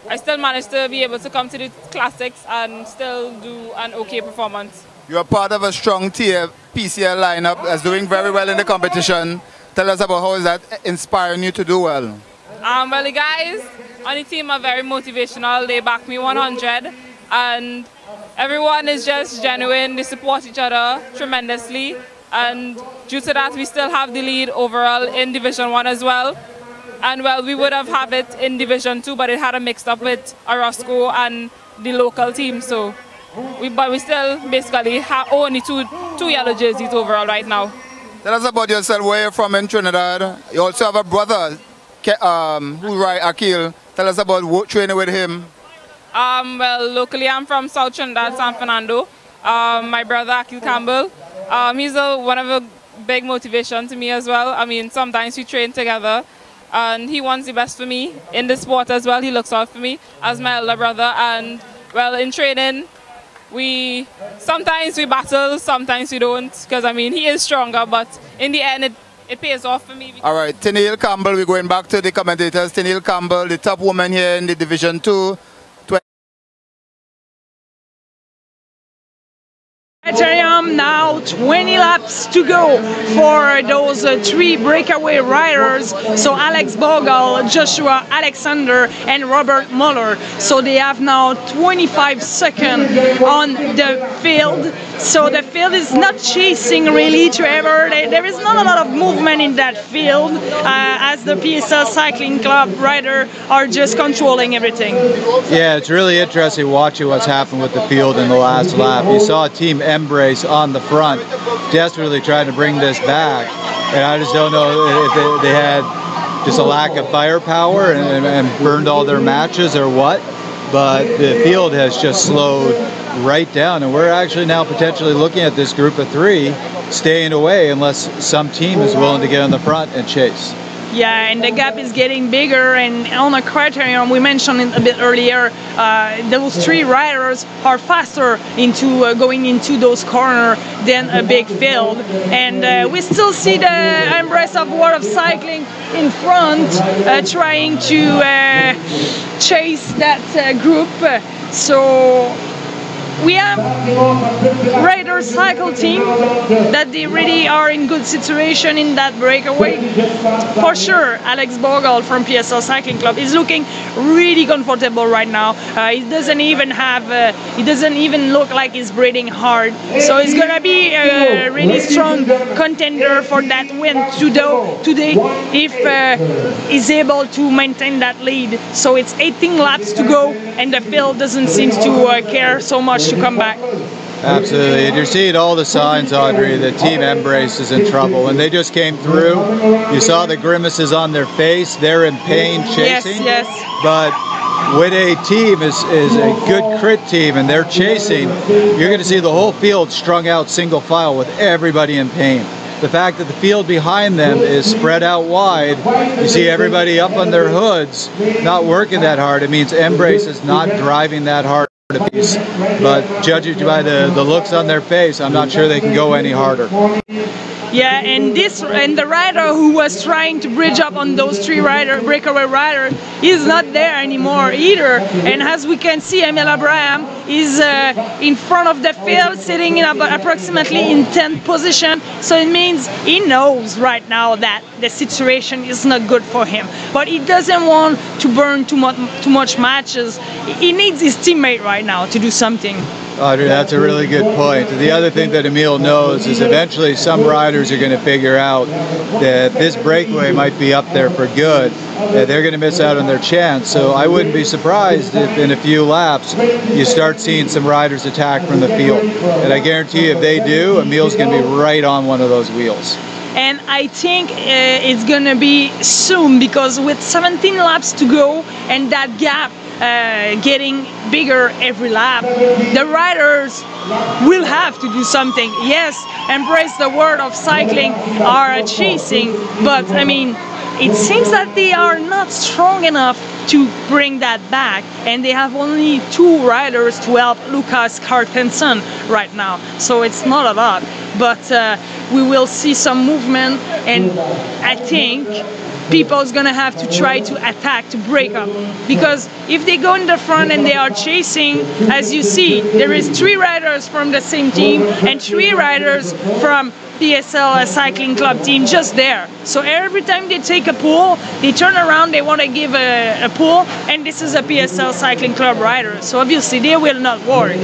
I still managed to be able to come to the classics and still do an okay performance. You're part of a strong tier PCL lineup that's doing very well in the competition. Tell us about how is that inspiring you to do well? Well, the guys on the team are very motivational. They back me 100, and everyone is just genuine. They support each other tremendously, and due to that, we still have the lead overall in Division 1 as well. And well, we would have it in Division 2, but it had a mixed up with Orozco and the local team. So, but we still basically have only two yellow jerseys overall right now. Tell us about yourself, where you're from in Trinidad. You also have a brother, who rides Akil. Tell us about training with him. Well, locally I'm from South Trinidad, San Fernando. My brother Akil Campbell, he's one of a big motivation to me as well. I mean, sometimes we train together, and he wants the best for me in the sport as well. He looks out for me as my elder brother, and well, in training, sometimes we battle, sometimes we don't, because I mean, he is stronger, but in the end, it pays off for me. All right, Tennille Campbell, we're going back to the commentators. Tennille Campbell, the top woman here in the Division 2. Now 20 laps to go for those 3 breakaway riders. So Alex Bogle, Joshua Alexander and Robert Muller. So they have now 25 seconds on the field. So the field is not chasing really, Trevor. There is not a lot of movement in that field as the PSL Cycling Club rider are just controlling everything. Yeah, it's really interesting watching what's happened with the field in the last lap. You saw Team Embrace on the front desperately trying to bring this back, and I just don't know if they had just a lack of firepower and burned all their matches or what, but the field has just slowed right down, and we're actually now potentially looking at this group of 3 staying away unless some team is willing to get on the front and chase. Yeah, and the gap is getting bigger, and on a criterion, we mentioned it a bit earlier, those 3 riders are faster into going into those corners than a big field. And we still see the Embrace of World of Cycling in front, trying to chase that group. So we have Raider cycle team that they really are in good situation in that breakaway. For sure, Alex Bogle from PSL Cycling Club is looking really comfortable right now. He doesn't even look like he's breathing hard. So he's gonna be a really strong contender for that win today if he's able to maintain that lead. So it's 18 laps to go, and the field doesn't seem to care so much to come back. Absolutely, and you're seeing all the signs, Audrey, that Team Embrace is in trouble. When they just came through, you saw the grimaces on their face. They're in pain chasing. Yes. But when a team is a good crit team and they're chasing, you're going to see the whole field strung out single file with everybody in pain. The fact that the field behind them is spread out wide, you see everybody up on their hoods, not working that hard. It means Embrace is not driving that hard a piece. But judging by the looks on their face, I'm not sure they can go any harder. Yeah, and the rider who was trying to bridge up on those 3 breakaway riders is not there anymore either. And as we can see, Emil Abraham is in front of the field, sitting in approximately in 10th position. So it means he knows right now that the situation is not good for him. But he doesn't want to burn too much matches. He needs his teammate right now to do something. Audrey, that's a really good point. The other thing that Emil knows is eventually some riders are going to figure out that this breakaway might be up there for good. They're going to miss out on their chance. So I wouldn't be surprised if in a few laps you start seeing some riders attack from the field. And I guarantee you if they do, Emil's going to be right on one of those wheels. And I think it's going to be soon, because with 17 laps to go and that gap getting bigger every lap, the riders will have to do something. Yes, Embrace the World of Cycling are chasing, but I mean, it seems that they are not strong enough to bring that back, and they have only 2 riders to help Lucas Carstensen right now, so it's not a lot, but we will see some movement, and I think people's gonna have to try to attack, to break up, because if they go in the front and they are chasing, as you see, there is 3 riders from the same team and 3 riders from PSL Cycling Club team just there. So every time they take a pull, they turn around, they want to give a pull, and this is a PSL Cycling Club rider. So obviously they will not work.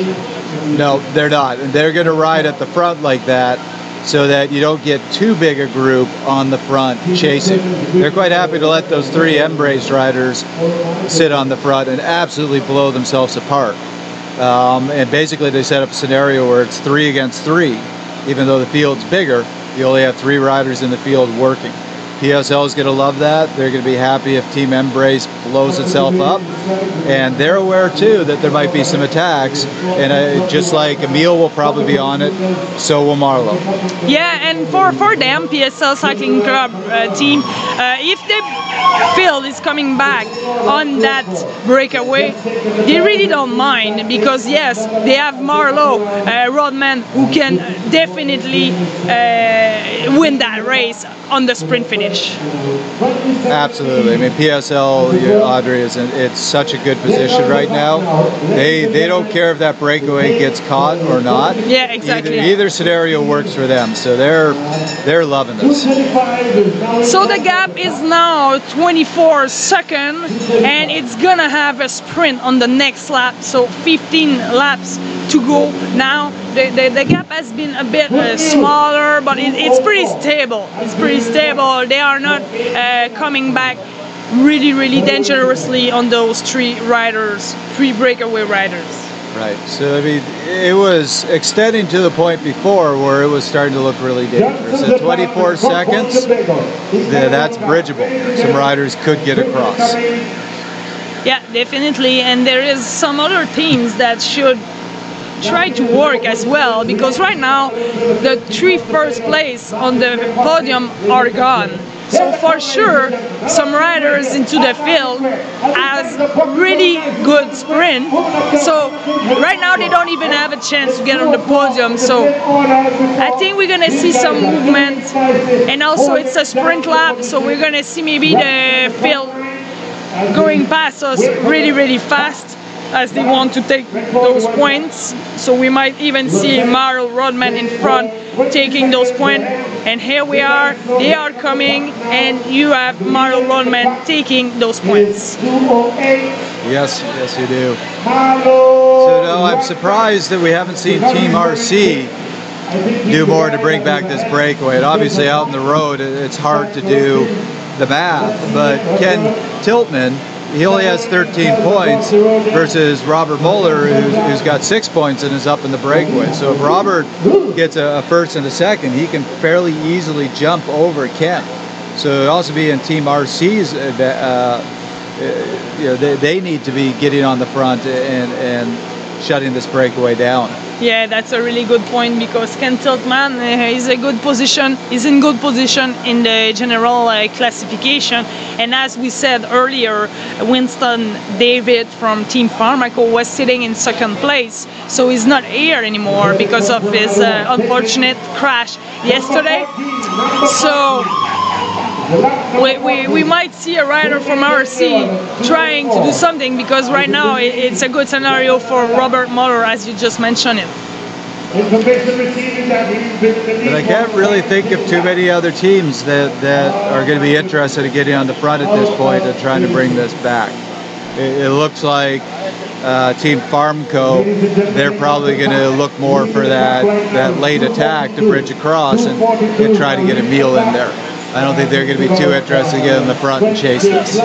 No, they're not. And they're going to ride at the front like that so that you don't get too big a group on the front chasing. They're quite happy to let those 3 Embrace riders sit on the front and absolutely blow themselves apart. And basically they set up a scenario where it's 3 against 3. Even though the field's bigger, you only have 3 riders in the field working. PSL is going to love that. They're going to be happy if Team Embrace blows itself up. And they're aware too that there might be some attacks. And just like Emil will probably be on it, so will Marlo. Yeah, and for them, PSL Cycling Club team, if the field is coming back on that breakaway, they really don't mind, because yes, they have Marlo, Rodman, who can definitely win that race on the sprint finish. Absolutely. I mean, PSL, Audrey, it's such a good position right now. They don't care if that breakaway gets caught or not. Yeah, exactly. Either scenario works for them, so they're loving this. So the gap is now 24 seconds, and it's gonna have a sprint on the next lap, so 15 laps to go. Now the gap has been a bit smaller, but it's pretty stable. It's pretty stable. They are not coming back really dangerously on those three breakaway riders. Right. So I mean, it was extending to the point before where it was starting to look really dangerous. At 24 seconds, that's bridgeable. Some riders could get across. Yeah, definitely. And there is some other teams that should try to work as well, because right now the three first place on the podium are gone. So for sure, some riders into the field has really good sprint. So right now they don't even have a chance to get on the podium. So I think we're gonna see some movement, and also it's a sprint lap, so we're gonna see maybe the field going past us really fast, as they want to take those points. So we might even see Marl Rodman in front taking those points. And here we are, they are coming, and you have Marl Rodman taking those points. Yes, yes you do. So no, I'm surprised that we haven't seen Team RC do more to bring back this breakaway. And obviously out on the road, it's hard to do the math, but Ken Tiltman, he only has 13 points versus Robert Muller, who's got 6 points and is up in the breakaway. So if Robert gets a first and a second, he can fairly easily jump over Ken. So it'll also be in Team RC's, they need to be getting on the front and shutting this breakaway down. Yeah, that's a really good point, because Ken Tiltman is in good position in the general classification. And as we said earlier, Winston David from Team Pharmaco was sitting in second place, so he's not here anymore because of his unfortunate crash yesterday. So we might see a rider from RC trying to do something, because right now it's a good scenario for Robert Muller, as you just mentioned it. But I can't really think of too many other teams that are going to be interested in getting on the front at this point and trying to bring this back. It looks like Team Farmco, they're probably going to look more for that late attack to bridge across and try to get Emil in there. I don't think they're going to be too interested to get in the front and chase this.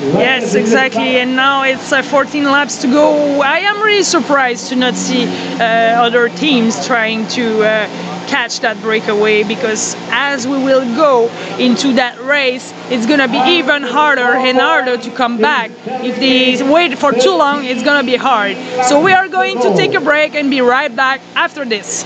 Yes, exactly. And now it's 14 laps to go. I am really surprised to not see other teams trying to catch that breakaway, because as we will go into that race, it's going to be even harder and harder to come back. If they wait for too long, it's going to be hard. So we are going to take a break and be right back after this.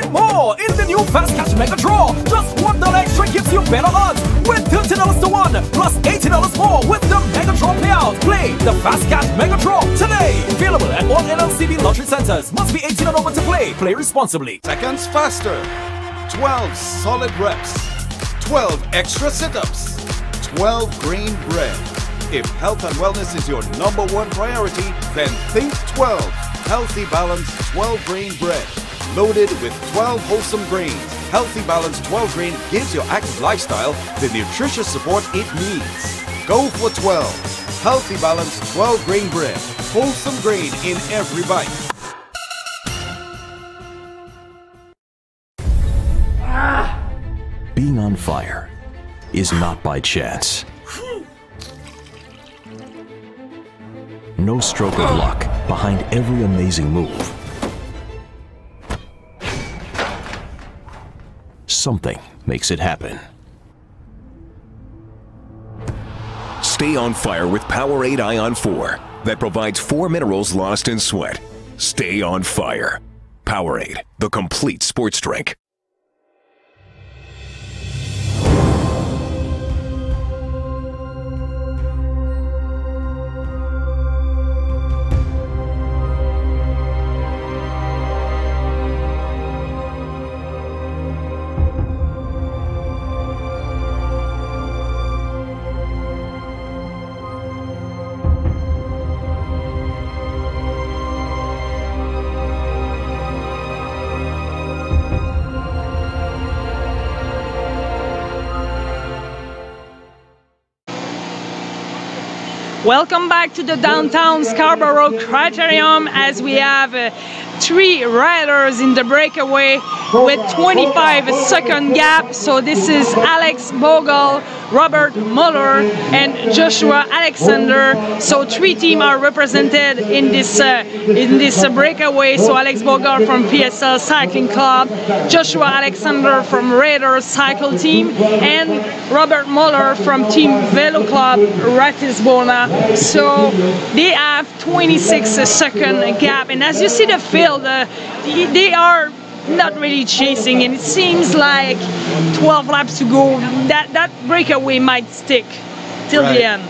and more in the new Fast Catch Mega Draw. Just $1 extra gives you better odds with $30 to 1 plus $80 more with the Mega Draw payout. Play the Fast Catch Mega Draw today. Available at all NLCB lottery centers. Must be 18 and over to play. Play responsibly. Seconds faster. 12 solid reps. 12 extra sit-ups. 12 green bread. If health and wellness is your #1 priority, then think 12. Healthy Balance 12 green bread. Loaded with 12 wholesome grains. Healthy Balance 12 green gives your active lifestyle the nutritious support it needs. Go for 12. Healthy Balance 12 green bread. Wholesome grain in every bite. Being on fire is not by chance. No stroke of luck behind every amazing move. Something makes it happen. Stay on fire with Powerade Ion 4 that provides 4 minerals lost in sweat. Stay on fire. Powerade, the complete sports drink. Welcome back to the downtown Scarborough Criterium as we have 3 riders in the breakaway with 25-second gap. So this is Alex Bogle, Robert Muller, and Joshua Alexander. So 3 teams are represented in this breakaway. So Alex Bogle from PSL Cycling Club, Joshua Alexander from Raiders Cycle Team, and Robert Muller from Team Velo Club Ratisbona. So they have 26-second gap, and as you see the field, they are not really chasing, and it seems like 12 laps to go. That breakaway might stick till the end.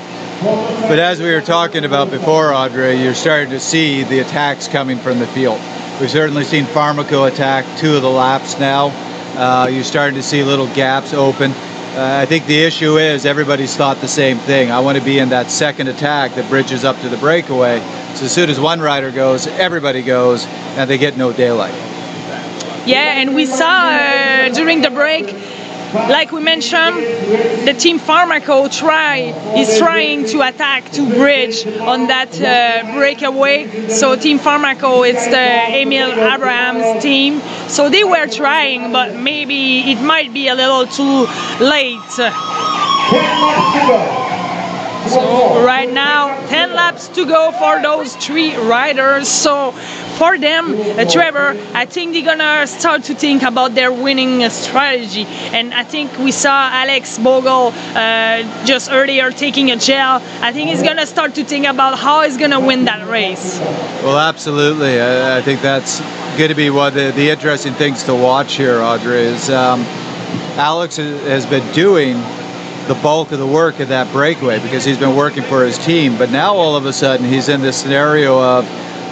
But as we were talking about before, Audrey, you're starting to see the attacks coming from the field. We've certainly seen Pharmaco attack 2 of the laps now. You're starting to see little gaps open. I think the issue is everybody's thought the same thing. I want to be in that second attack that bridges up to the breakaway. So as soon as one rider goes, everybody goes, and they get no daylight. Yeah, and we saw during the break, like we mentioned, the Team Pharmaco is trying to attack to bridge on that breakaway. So Team Pharmaco, it's the Emil Abraham's team. So they were trying, but maybe it might be a little too late. So right now, 10 laps to go for those 3 riders. So for them, Trevor, I think they're gonna start to think about their winning strategy. And I think we saw Alex Bogle just earlier taking a gel. I think he's gonna start to think about how he's gonna win that race. Well, absolutely. I think that's going to be one of the interesting things to watch here, Audrey, is Alex has been doing the bulk of the work of that breakaway because he's been working for his team. But now all of a sudden he's in this scenario of,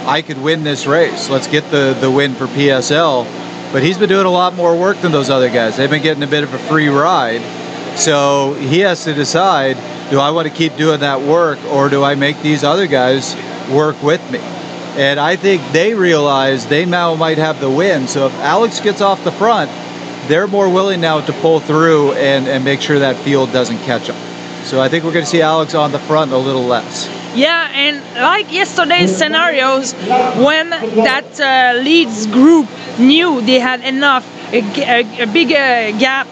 I could win this race. Let's get the win for PSL. But he's been doing a lot more work than those other guys. They've been getting a bit of a free ride. So he has to decide, do I want to keep doing that work or do I make these other guys work with me? And I think they realize they now might have the win. So if Alex gets off the front, they're more willing now to pull through and make sure that field doesn't catch up. So I think we're going to see Alex on the front a little less. Yeah, and like yesterday's scenarios, when that leads group knew they had enough, a big gap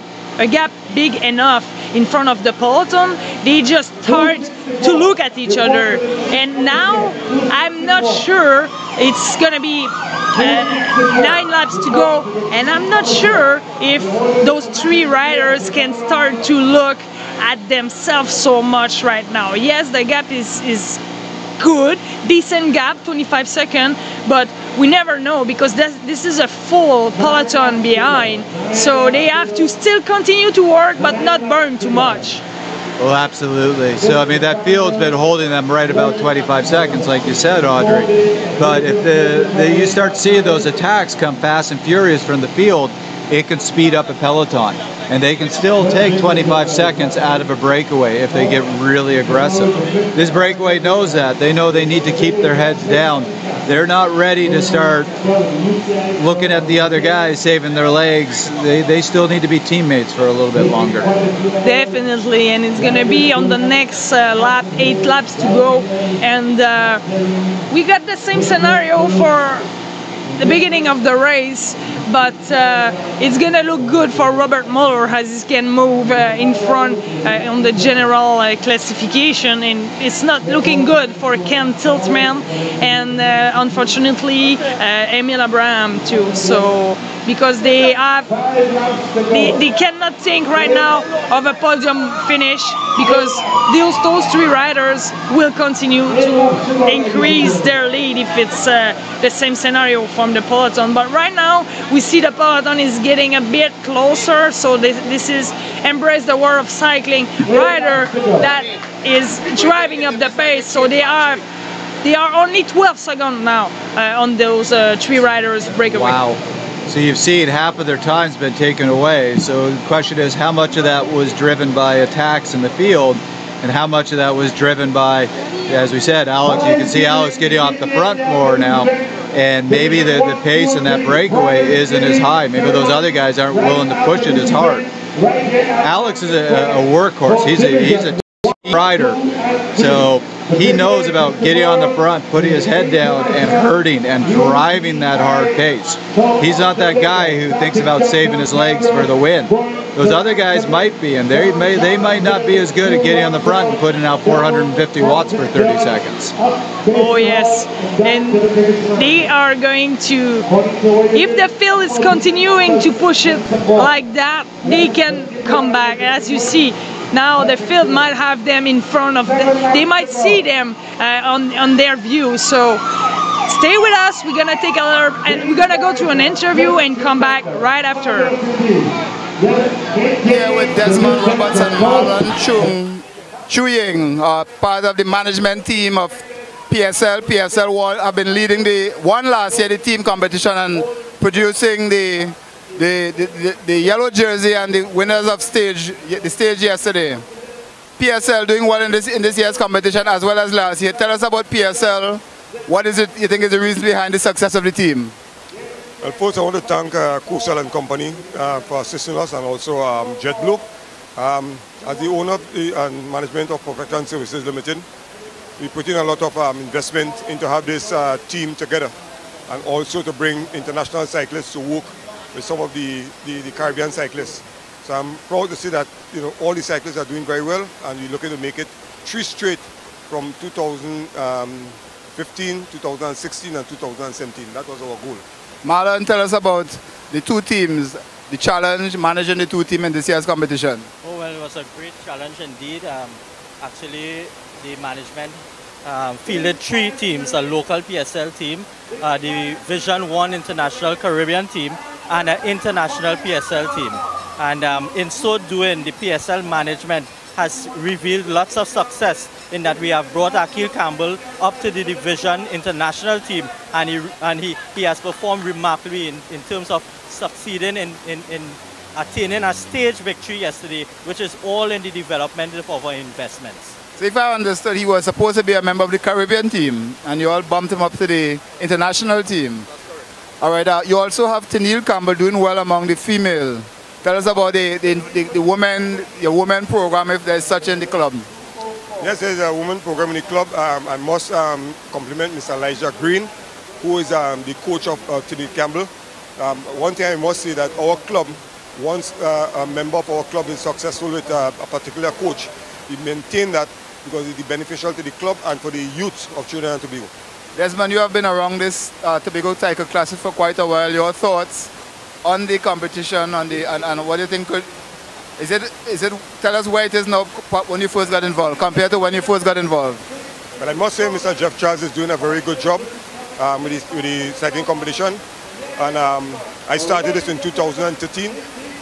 big enough in front of the peloton, they just start to look at each other. And now I'm not sure, it's gonna be 9 laps to go, and I'm not sure if those 3 riders can start to look at themselves so much right now. Yes, the gap is good, decent gap, 25 seconds, but we never know, because this is a full peloton behind, so they have to still continue to work but not burn too much. Well, absolutely. So, I mean, that field's been holding them right about 25 seconds, like you said, Audrey. But if you start seeing those attacks come fast and furious from the field, it can speed up a peloton. And they can still take 25 seconds out of a breakaway if they get really aggressive. This breakaway knows that. They know they need to keep their heads down. They're not ready to start looking at the other guys saving their legs. They still need to be teammates for a little bit longer. Definitely, and it's going to be on the next lap, 8 laps to go. And we got the same scenario for the beginning of the race, but it's gonna look good for Robert Muller as he can move in front on the general classification, and it's not looking good for Ken Tiltman and unfortunately Emil Abraham too. So because they cannot think right now of a podium finish, because those 3 riders will continue to increase their lead if it's the same scenario from the peloton. But right now we see the peloton is getting a bit closer, so this is Embrace the World of Cycling rider that is driving up the pace. So they are only 12 seconds now on those 3 riders breakaway. Wow. So you've seen half of their time's been taken away. So the question is, how much of that was driven by attacks in the field, and how much of that was driven by, as we said, Alex, you can see Alex getting off the front more now, and maybe the pace in that breakaway isn't as high. Maybe those other guys aren't willing to push it as hard. Alex is a workhorse. He's a rider. So he knows about getting on the front, putting his head down and hurting and driving that hard pace. He's not that guy who thinks about saving his legs for the win. Those other guys might be, and they might not be as good at getting on the front and putting out 450 watts for 30 seconds. Oh yes, and they are going to, if the field is continuing to push it like that, they can come back. As you see, now the field might have them in front of them. They might see them on their view. So stay with us. We're gonna take and we're gonna go to an interview and come back right after. Here with Desmond Roberts and Marlon Chuying, part of the management team of PSL. PSL World have been leading won last year the team competition and producing the yellow jersey and the winners of the stage yesterday. PSL doing well in this year's competition as well as last year. Tell us about PSL. What is it you think is the reason behind the success of the team? Well, first I want to thank Kusal and company for assisting us, and also JetBlue. As the owner and management of Perfection Services Limited, we put in a lot of investment into have this team together, and also to bring international cyclists to work with some of the Caribbean cyclists. So I'm proud to see that all the cyclists are doing very well, and we're looking to make it 3 straight from 2015, 2016 and 2017. That was our goal. Marlon, tell us about the 2 teams, the challenge, managing the 2 teams in this year's competition. Oh, well, it was a great challenge indeed. Actually, the management fielded 3 teams, a local PSL team, the Vision 1 International Caribbean team, and an international PSL team. And in so doing, the PSL management has revealed lots of success in that we have brought Akil Campbell up to the Division International team, and he has performed remarkably in terms of succeeding in attaining a stage victory yesterday, which is all in the development of our investments. So if I understood, he was supposed to be a member of the Caribbean team, and you all bumped him up to the international team. That's correct. All right, you also have Tennille Campbell doing well among the female. Tell us about your women program, if there's such in the club. Yes, there's a women program in the club. I must compliment Mr. Elijah Green, who is the coach of Tennille Campbell. One thing I must say that our club, once a member of our club is successful with a particular coach, we maintain that because it's beneficial to the club and for the youth of Trinidad and Tobago. Desmond, you have been around this Tobago TICC Classic for quite a while. Your thoughts on the competition and what do you think tell us where it is now when you first got involved compared to when you first got involved? Well, I must say Mr. Jeff Charles is doing a very good job. with the cycling competition. And I started this in 2013.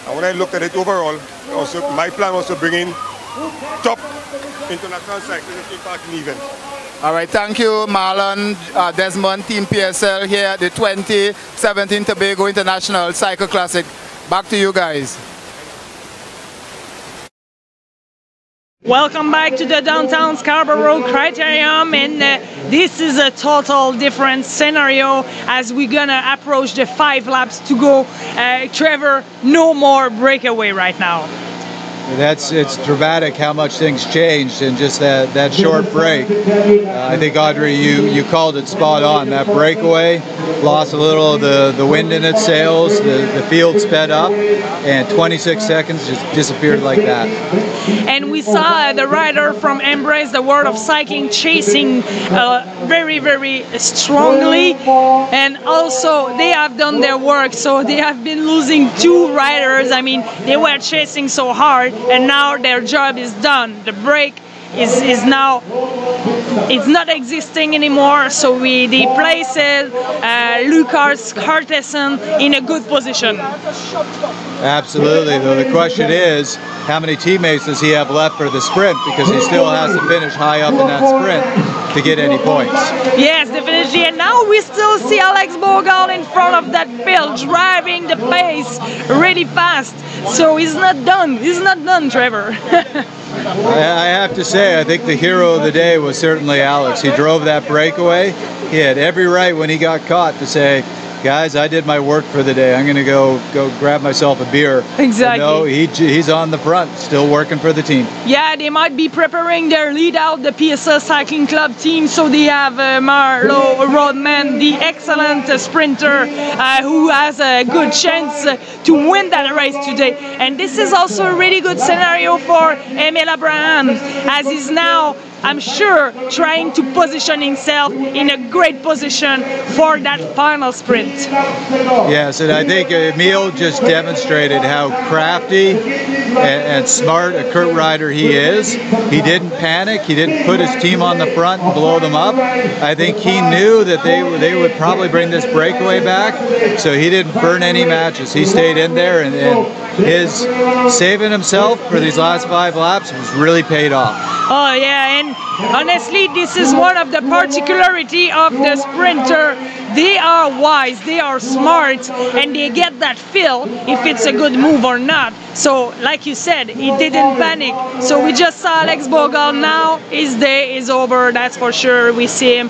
And when I looked at it overall, also my plan was to bring in top international cyclists to take part in the event. All right, thank you, Marlon, Desmond, Team PSL here at the 2017 Tobago International Cycle Classic. Back to you guys. Welcome back to the downtown Scarborough Criterium, and this is a total different scenario as we're gonna approach the 5 laps to go. Trevor, no more breakaway right now. It's dramatic how much things changed in just that short break. I think, Audrey, you called it spot on. That breakaway lost a little of the wind in its sails, the field sped up, and 26 seconds just disappeared like that. And we saw the rider from Embrace the World of Cycling chasing very, very strongly, and also they have done their work, so they have been losing 2 riders. I mean, they were chasing so hard, and now their job is done. The break is now, it's not existing anymore, so they placed Lucas Carteson in a good position. Absolutely, though the question is, how many teammates does he have left for the sprint, because he still has to finish high up in that sprint to get any points. Yes, definitely, and now we still see Alex Bogal in front of that field, driving the pace really fast, so he's not done, Trevor. I have to say, I think the hero of the day was certainly Alex. He drove that breakaway. He had every right when he got caught to say, guys, I did my work for the day. I'm going to go grab myself a beer. Exactly. No, he's on the front, still working for the team. Yeah, they might be preparing their lead out, the PSL Cycling Club team. So they have Marlo Rodman, the excellent sprinter who has a good chance to win that race today. And this is also a really good scenario for Emil Abraham, as he's now, I'm sure, trying to position himself in a great position for that final sprint. Yes, and I think Emil just demonstrated how crafty and smart a curt rider he is. He didn't panic. He didn't put his team on the front and blow them up. I think he knew that they would probably bring this breakaway back, so he didn't burn any matches. He stayed in there, and his saving himself for these last 5 laps was really paid off. Oh yeah, and honestly, this is one of the particularity of the sprinter. They are wise, they are smart, and they get that feel if it's a good move or not. So, like you said, he didn't panic. So we just saw Alex Bogal now. His day is over, that's for sure. We see him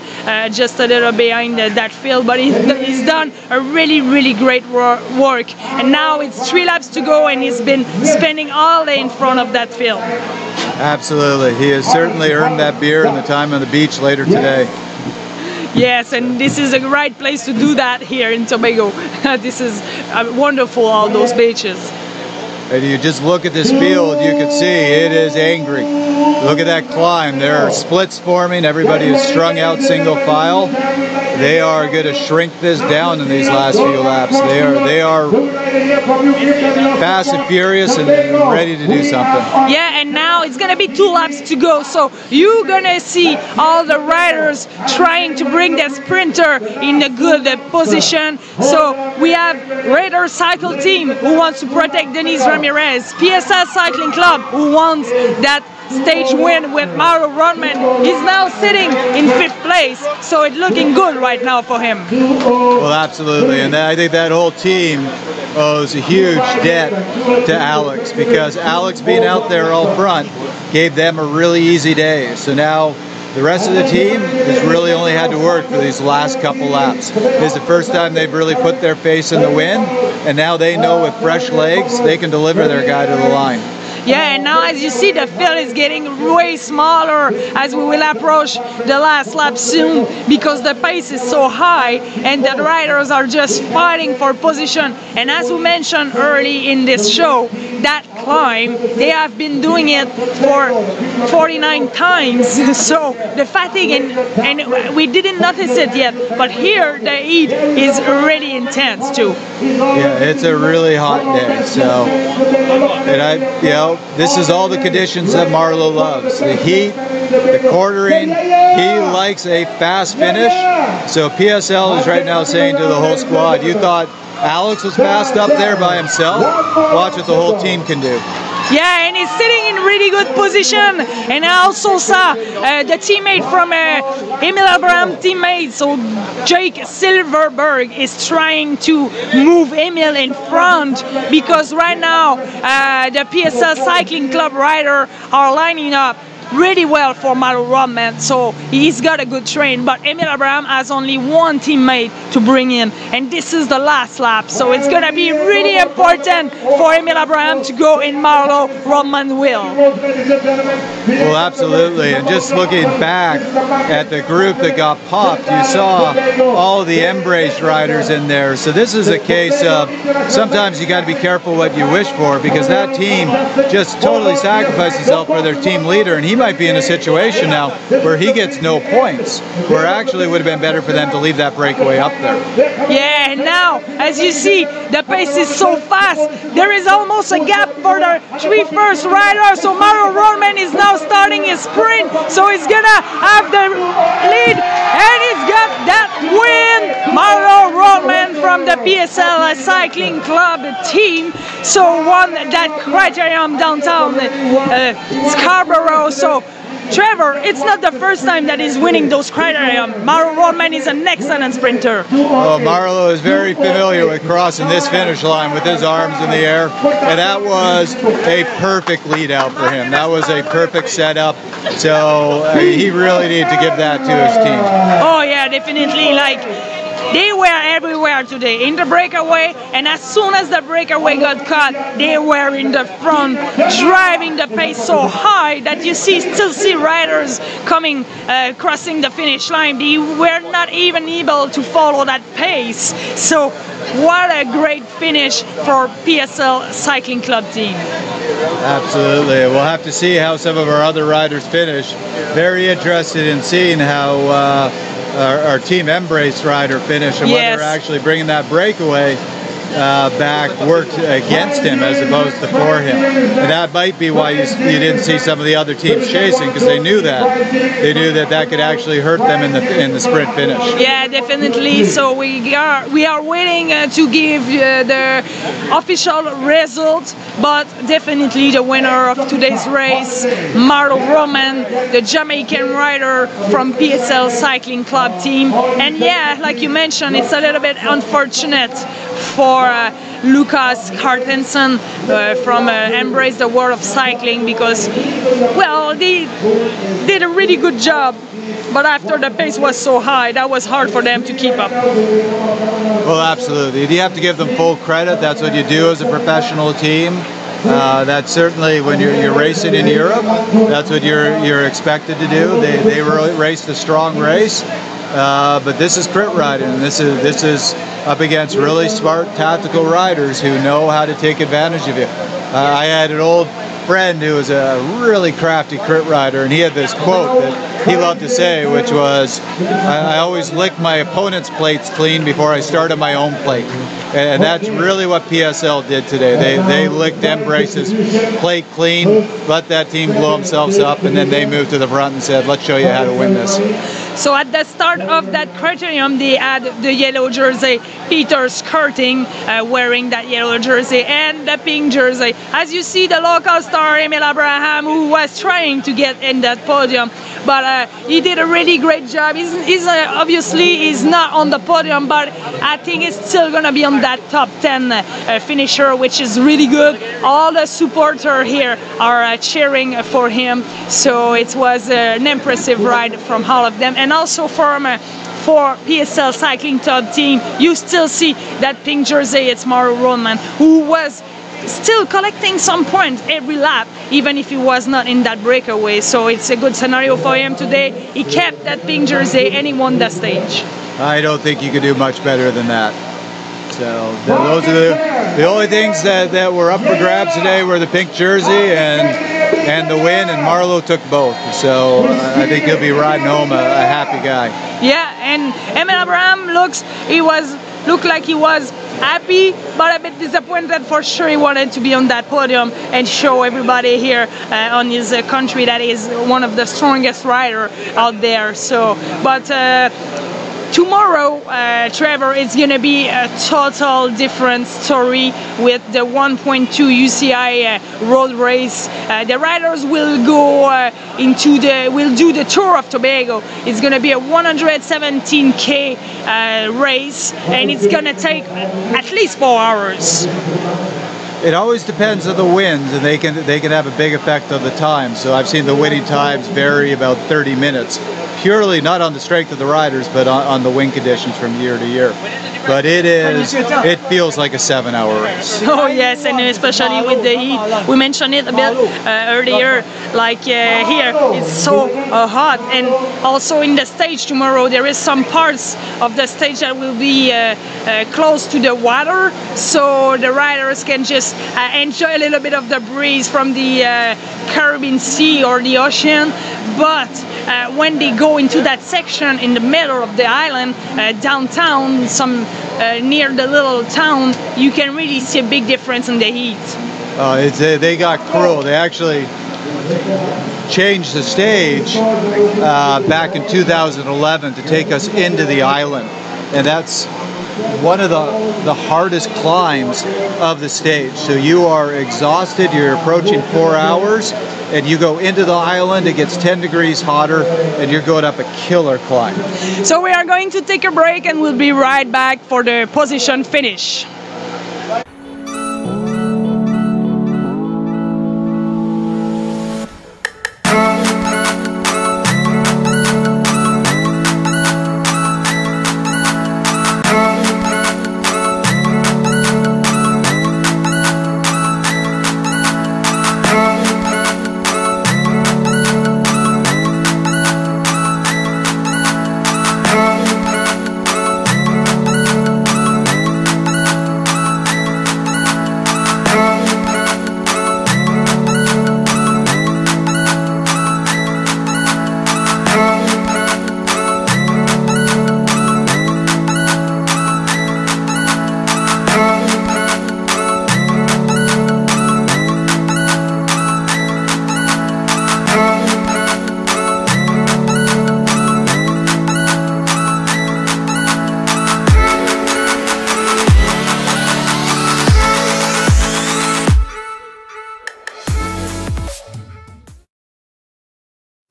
just a little behind that field, but he's done a really, really great work. And now it's 3 laps to go, and he's been spending all day in front of that field. Absolutely. He has certainly earned that beer and the time on the beach later today. Yes, and this is a right place to do that here in Tobago. This is wonderful, all those beaches. And you just look at this field, you can see it is angry. Look at that climb. There are splits forming. Everybody is strung out single file. They are going to shrink this down in these last few laps. They are fast and furious and ready to do something. Yeah, and now it's going to be 2 laps to go. So you're going to see all the riders trying to bring the sprinter in a good position. So we have Raider Cycle Team who wants to protect Denise Ramirez, PSL Cycling Club who wants that stage win with Mauro Rodman. He's now sitting in 5th place, so it's looking good right now for him. Well, absolutely, and I think that whole team owes a huge debt to Alex, because Alex being out there all front gave them a really easy day. So now the rest of the team has really only had to work for these last couple laps. This is the first time they've really put their face in the wind, and now they know with fresh legs they can deliver their guy to the line. Yeah, and now as you see, the field is getting way smaller as we will approach the last lap soon, because the pace is so high and the riders are just fighting for position. And as we mentioned early in this show, that climb. They have been doing it for 49 times, so the fatigue, and we didn't notice it yet, but here the heat is really intense too. Yeah, it's a really hot day, so, and this is all the conditions that Marlo loves. The heat, the quartering, he likes a fast finish, so PSL is right now saying to the whole squad, you thought Alex was fast up there by himself? Watch what the whole team can do. Yeah, and he's sitting in really good position. And I also saw the teammate from Emil Abraham teammate, so Jake Silverberg is trying to move Emil in front, because right now the PSL Cycling Club rider are lining up really well for Marlo Rodman, so he's got a good train, but Emil Abraham has only one teammate to bring in, and this is the last lap, so it's gonna be really important for Emil Abraham to go in Marlo Rodman's wheel. Well, absolutely, and just looking back at the group that got popped, you saw all the Embrace riders in there, so this is a case of sometimes you got to be careful what you wish for, because that team just totally sacrificed itself for their team leader, and he might be in a situation now where he gets no points, where actually would have been better for them to leave that breakaway up there. Yeah, and now, as you see, the pace is so fast, there is almost a gap for the three first riders, so Marlo Rodman is now starting his sprint, so he's gonna have the lead, and he's got that win! Marlo Rodman from the PSL Cycling Club team, so won that criterium downtown Scarborough. So Trevor, it's not the first time that he's winning those criterium. Marlo Rodman is an excellent sprinter. Well, Marlo is very familiar with crossing this finish line with his arms in the air, and that was a perfect lead out for him. That was a perfect setup, so he really needed to give that to his team. Oh yeah, definitely. Like, they were everywhere today in the breakaway, and as soon as the breakaway got cut, they were in the front, driving the pace so high that you still see riders coming, crossing the finish line. They were not even able to follow that pace. So what a great finish for PSL Cycling Club team. Absolutely. We'll have to see how some of our other riders finish. Very interested in seeing how our Team Embrace rider finish, and whether actually bringing that breakaway back worked against him as opposed to for him. And that might be why you didn't see some of the other teams chasing, because they knew that could actually hurt them in the sprint finish. Yeah, definitely. So we are waiting to give the official result, but definitely the winner of today's race, Marlo Rodman, the Jamaican rider from PSL Cycling Club team. And yeah, like you mentioned, it's a little bit unfortunate for Lucas Hartensen from Embrace the World of Cycling, because, well, they did a really good job, but after the pace was so high, that was hard for them to keep up. Well, absolutely. You have to give them full credit. That's what you do as a professional team. That's certainly when you're racing in Europe, that's what you're expected to do. They raced a strong race. But this is crit riding, and this is up against really smart tactical riders who know how to take advantage of you. I had an old friend who was a really crafty crit rider, and he had this quote that he loved to say, which was, I always lick my opponent's plates clean before I started my own plate. And that's really what PSL did today. They licked Embrace's plate clean, let that team blow themselves up, and then they moved to the front and said, let's show you how to win this. So at the start of that criterium, they had the yellow jersey, Peter Skirting, wearing that yellow jersey, and the pink jersey. As you see, the local star, Emil Abraham, who was trying to get in that podium, but he did a really great job. Obviously, he's not on the podium, but I think he's still going to be on that top 10 finisher, which is really good. All the supporters here are cheering for him, so it was an impressive ride from all of them. And also for PSL Cycling Club team, you still see that pink jersey. It's Marlo Rodman, who was still collecting some points every lap, even if he was not in that breakaway. So it's a good scenario for him today. He kept that pink jersey and he won the stage. I don't think you could do much better than that. So those are the only things that were up for grabs today were the pink jersey and the win, and Marlowe took both. So I think he'll be riding home a happy guy. Yeah, and Emil Abraham looked like he was happy, but a bit disappointed for sure. He wanted to be on that podium and show everybody here on his country that is one of the strongest rider out there. So, but tomorrow, Trevor, it's going to be a total different story with the 1.2 UCI road race. The riders will go will do the Tour of Tobago. It's going to be a 117K race, and it's going to take at least 4 hours. It always depends on the winds, and they can have a big effect on the time. So I've seen the winning times vary about 30 minutes, purely not on the strength of the riders, but on the wind conditions from year to year. But it feels like a 7-hour race. Oh yes, and especially with the heat. We mentioned it a bit earlier, like here it's so hot, and also in the stage tomorrow there is some parts of the stage that will be close to the water, so the riders can just enjoy a little bit of the breeze from the Caribbean Sea or the ocean. But when they go into that section in the middle of the island, downtown, near the little town, you can really see a big difference in the heat. They got cruel. They actually changed the stage back in 2011 to take us into the island, and that's one of the hardest climbs of the stage. So you are exhausted, you're approaching 4 hours, and you go into the island, it gets 10 degrees hotter, and you're going up a killer climb. So we are going to take a break, and we'll be right back for the position finish.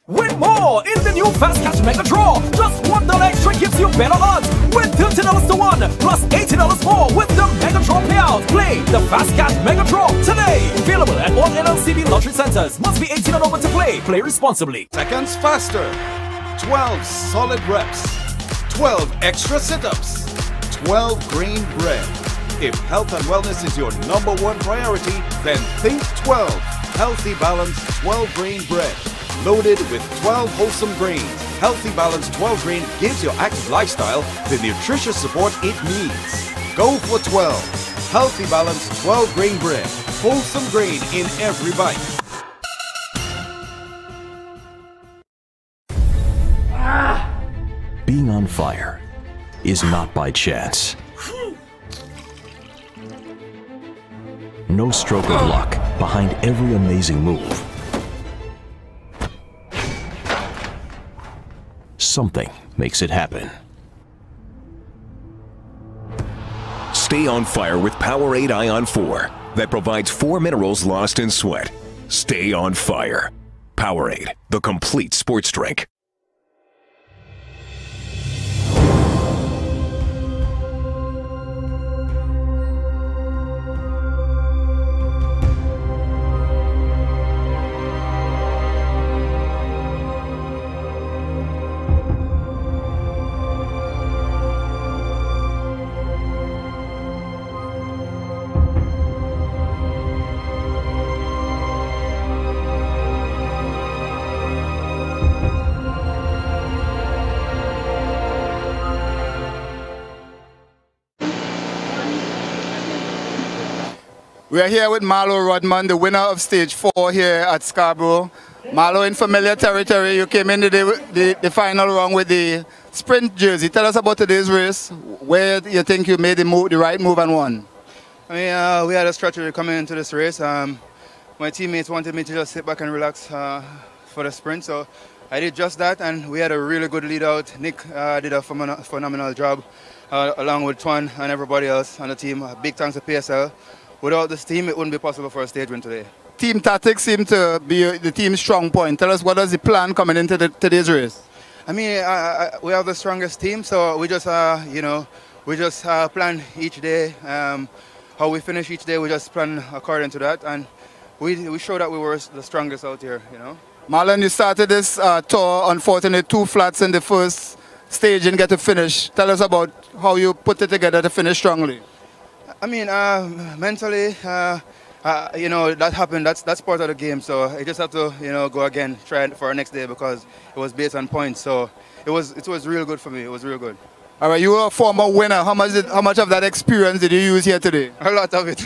Win more in the new Fast Catch Mega Draw. Just $1 extra gives you better odds. Win $30 to 1 plus $80 more with the Mega Draw payout. Play the Fast Catch Mega Draw today. Available at all LLCB lottery centers. Must be 18 and over to play. Play responsibly. Seconds faster. 12 solid reps. 12 extra sit-ups. 12 green bread. If health and wellness is your #1 priority, then think 12. Healthy Balance 12 green bread. Loaded with 12 wholesome grains, Healthy Balance 12 grain gives your active lifestyle the nutritious support it needs. Go for 12. Healthy Balance 12 grain bread. Wholesome grain in every bite. Being on fire is not by chance. No stroke of luck behind every amazing move. Something makes it happen. Stay on fire with Powerade Ion 4 that provides 4 minerals lost in sweat. Stay on fire. Powerade, the complete sports drink. We are here with Marlo Rodman, the winner of stage 4 here at Scarborough. Marlo, in familiar territory, you came into the final round with the sprint jersey. Tell us about today's race, where you think you made the right move and won. I mean, we had a strategy coming into this race. My teammates wanted me to just sit back and relax for the sprint, so I did just that, and we had a really good lead out. Nick did a phenomenal job, along with Twan and everybody else on the team. Big thanks to PSL. Without this team, it wouldn't be possible for a stage win today. Team tactics seem to be the team's strong point. Tell us, what is the plan coming into today's race? I mean, we have the strongest team, so we just, plan each day. How we finish each day, we just plan according to that, and we show that we were the strongest out here, you know. Marlon, you started this tour, unfortunately, 2 flats in the first stage and get to finish. Tell us about how you put it together to finish strongly. I mean, mentally, that happened. That's part of the game. So I just have to, go again, try it for our next day, because it was based on points. So it was real good for me. It was real good. All right, you were a former winner. How much of that experience did you use here today? A lot of it.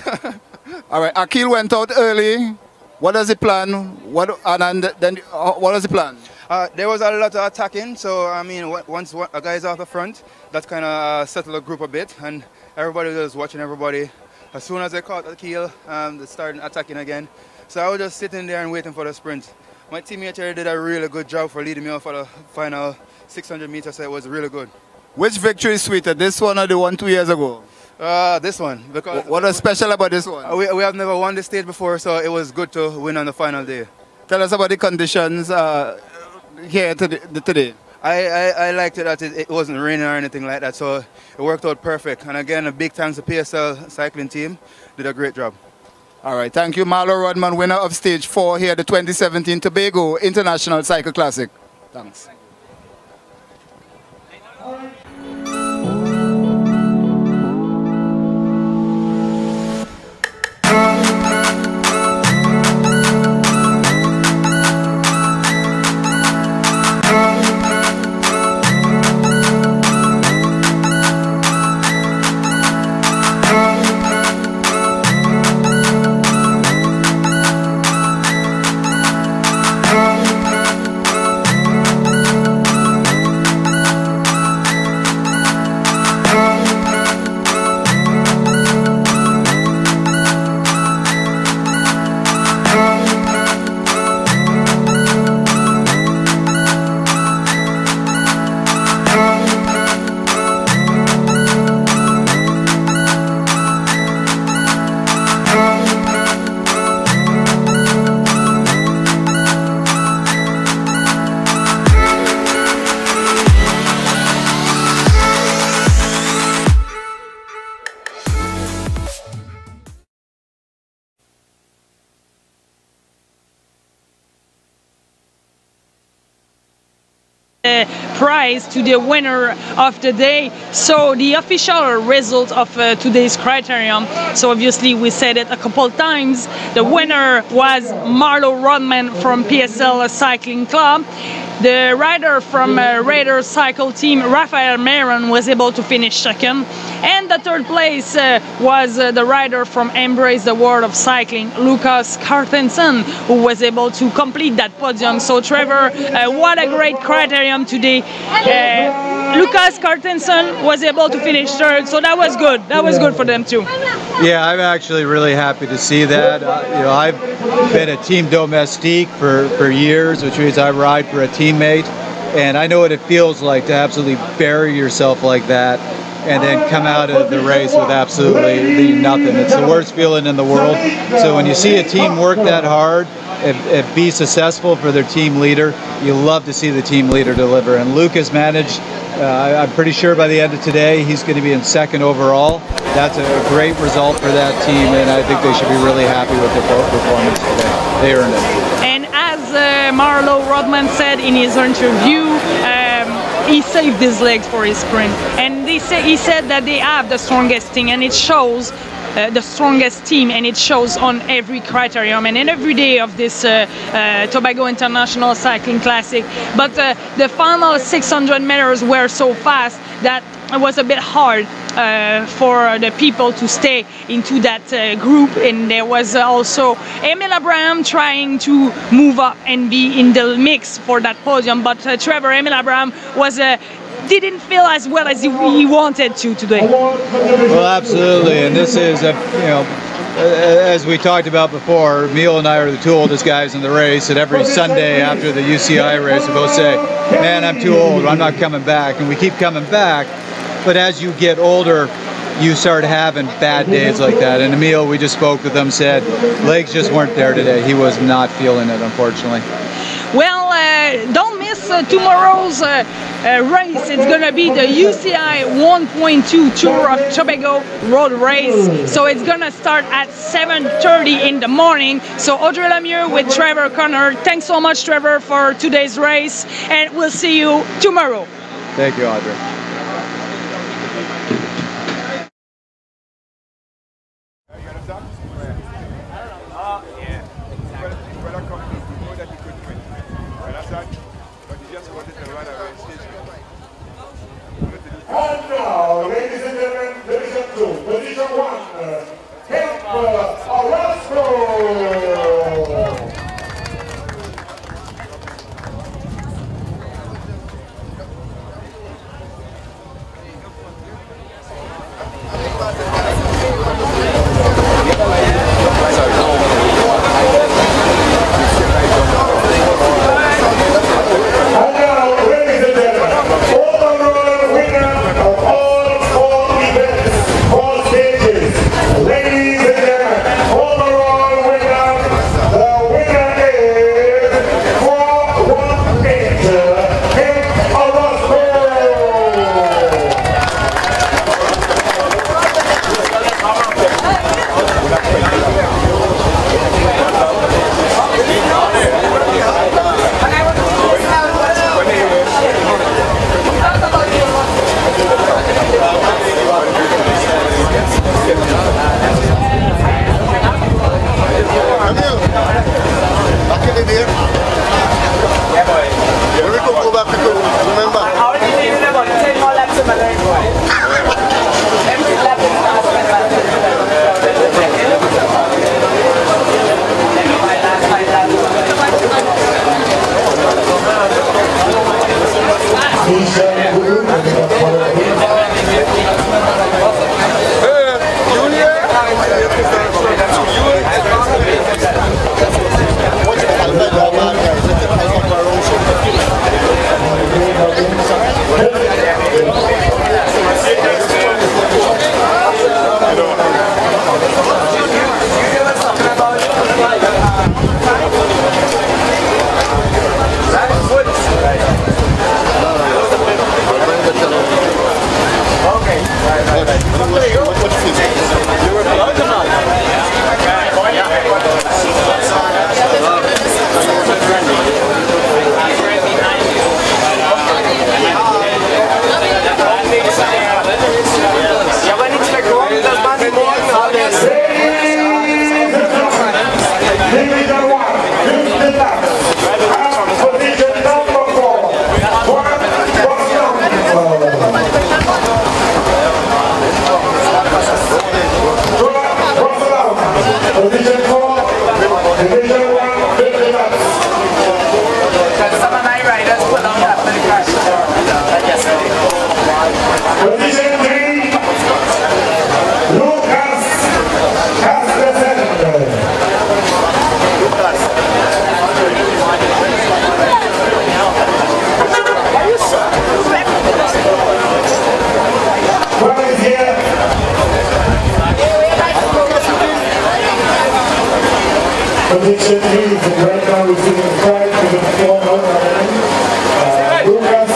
All right, Akil went out early. What is the plan? What is the plan? There was a lot of attacking. So I mean, once a guy is out the front, that kind of settled the group a bit, and everybody was watching everybody. As soon as they caught Akil, they started attacking again. So I was just sitting there and waiting for the sprint. My teammate here did a really good job for leading me off for the final 600 meters, so it was really good. Which victory is sweeter, this one or the one 2 years ago? This one. Because what is special about this one? We have never won this stage before, so it was good to win on the final day. Tell us about the conditions here today. I liked it that it wasn't raining or anything like that, so it worked out perfect. And again, a big thanks to PSL cycling team. Did a great job. All right, thank you, Marlo Rodman, winner of stage 4 here at the 2017 Tobago International Cycle Classic. Thanks. Prize to the winner of the day. So the official result of today's criterium, so obviously we said it a couple times, the winner was Marlo Rodman from PSL Cycling Club. The rider from Raider Cycle Team, Rafael Meron, was able to finish second, and the third place was the rider from Embrace the World of Cycling, Lucas Cartensen, who was able to complete that podium. So Trevor, what a great criterium today. Lucas Cartensen was able to finish third, so that was good. That was good for them too. Yeah, I'm actually really happy to see that. I've been a team domestique for years, which means I ride for a teammate, and I know what it feels like to absolutely bury yourself like that and then come out of the race with absolutely nothing. It's the worst feeling in the world. So when you see a team work that hard and be successful for their team leader, you love to see the team leader deliver. And Lucas managed, I'm pretty sure by the end of today, he's going to be in second overall. That's a great result for that team, and I think they should be really happy with their performance today. They earned it. And as Marlo Rodman said in his interview, he saved his legs for his sprint, and he said that they have the strongest team, and it shows. The strongest team, and it shows on every criterium and in every day of this Tobago International Cycling Classic. But the final 600 meters were so fast that it was a bit hard for the people to stay into that group. And there was also Emil Abraham trying to move up and be in the mix for that podium, but Trevor Emil Abraham was didn't feel as well as he wanted to today. Well, absolutely, and this is a, you know, as we talked about before, Emil and I are the two oldest guys in the race, and every Sunday after the UCI race we both say, man, I'm too old, I'm not coming back, and we keep coming back. But as you get older, you start having bad days like that. And Emil, we just spoke with him, said legs just weren't there today. He was not feeling it, unfortunately. Well, don't miss tomorrow's race. It's going to be the UCI 1.2 Tour of Tobago road race. So it's going to start at 7:30 in the morning. So Audrey Lemieux with Trevor Connor. Thanks so much, Trevor, for today's race. And we'll see you tomorrow. Thank you, Audrey. And now, ladies and gentlemen, Division 2, Position 1, Orozco. Position is right now receiving prize to the former Lucas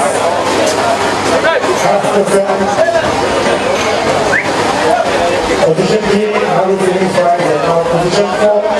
Position B now receiving prize right now. Position 4.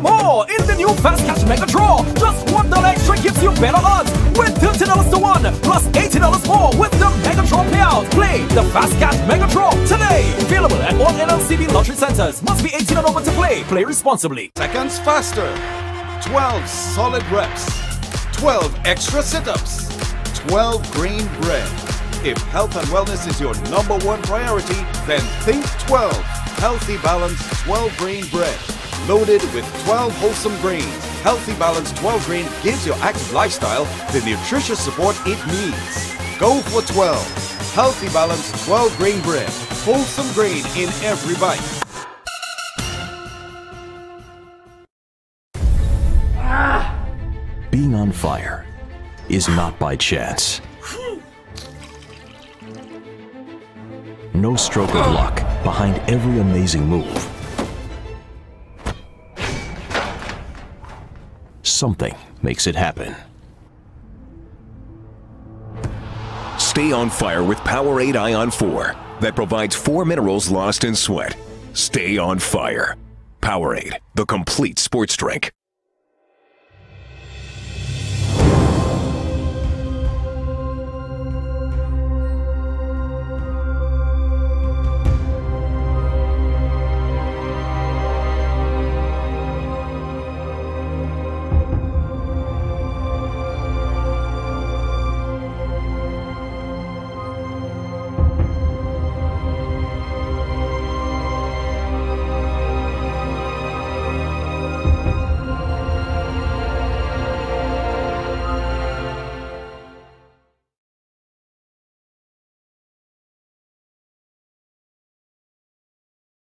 more in the new Fast Catch Mega Draw. Just $1 extra gives you better odds with $30 to 1 plus $80 more with the Mega Draw payout. Play the Fast Catch Mega Draw today. Available at all NLCB lottery centers. Must be 18 and over to play. Play responsibly. Seconds faster. 12 solid reps. 12 extra sit-ups. 12 grain bread. If health and wellness is your #1 priority, then think 12 Healthy Balance 12 grain bread. Loaded with 12 wholesome grains, Healthy Balance 12 grain gives your active lifestyle the nutritious support it needs. Go for 12 Healthy Balance 12 grain bread. Wholesome grain in every bite. Being on fire is not by chance. No stroke of luck behind every amazing move. Something makes it happen. Stay on fire with Powerade Ion 4 that provides 4 minerals lost in sweat. Stay on fire. Powerade, the complete sports drink.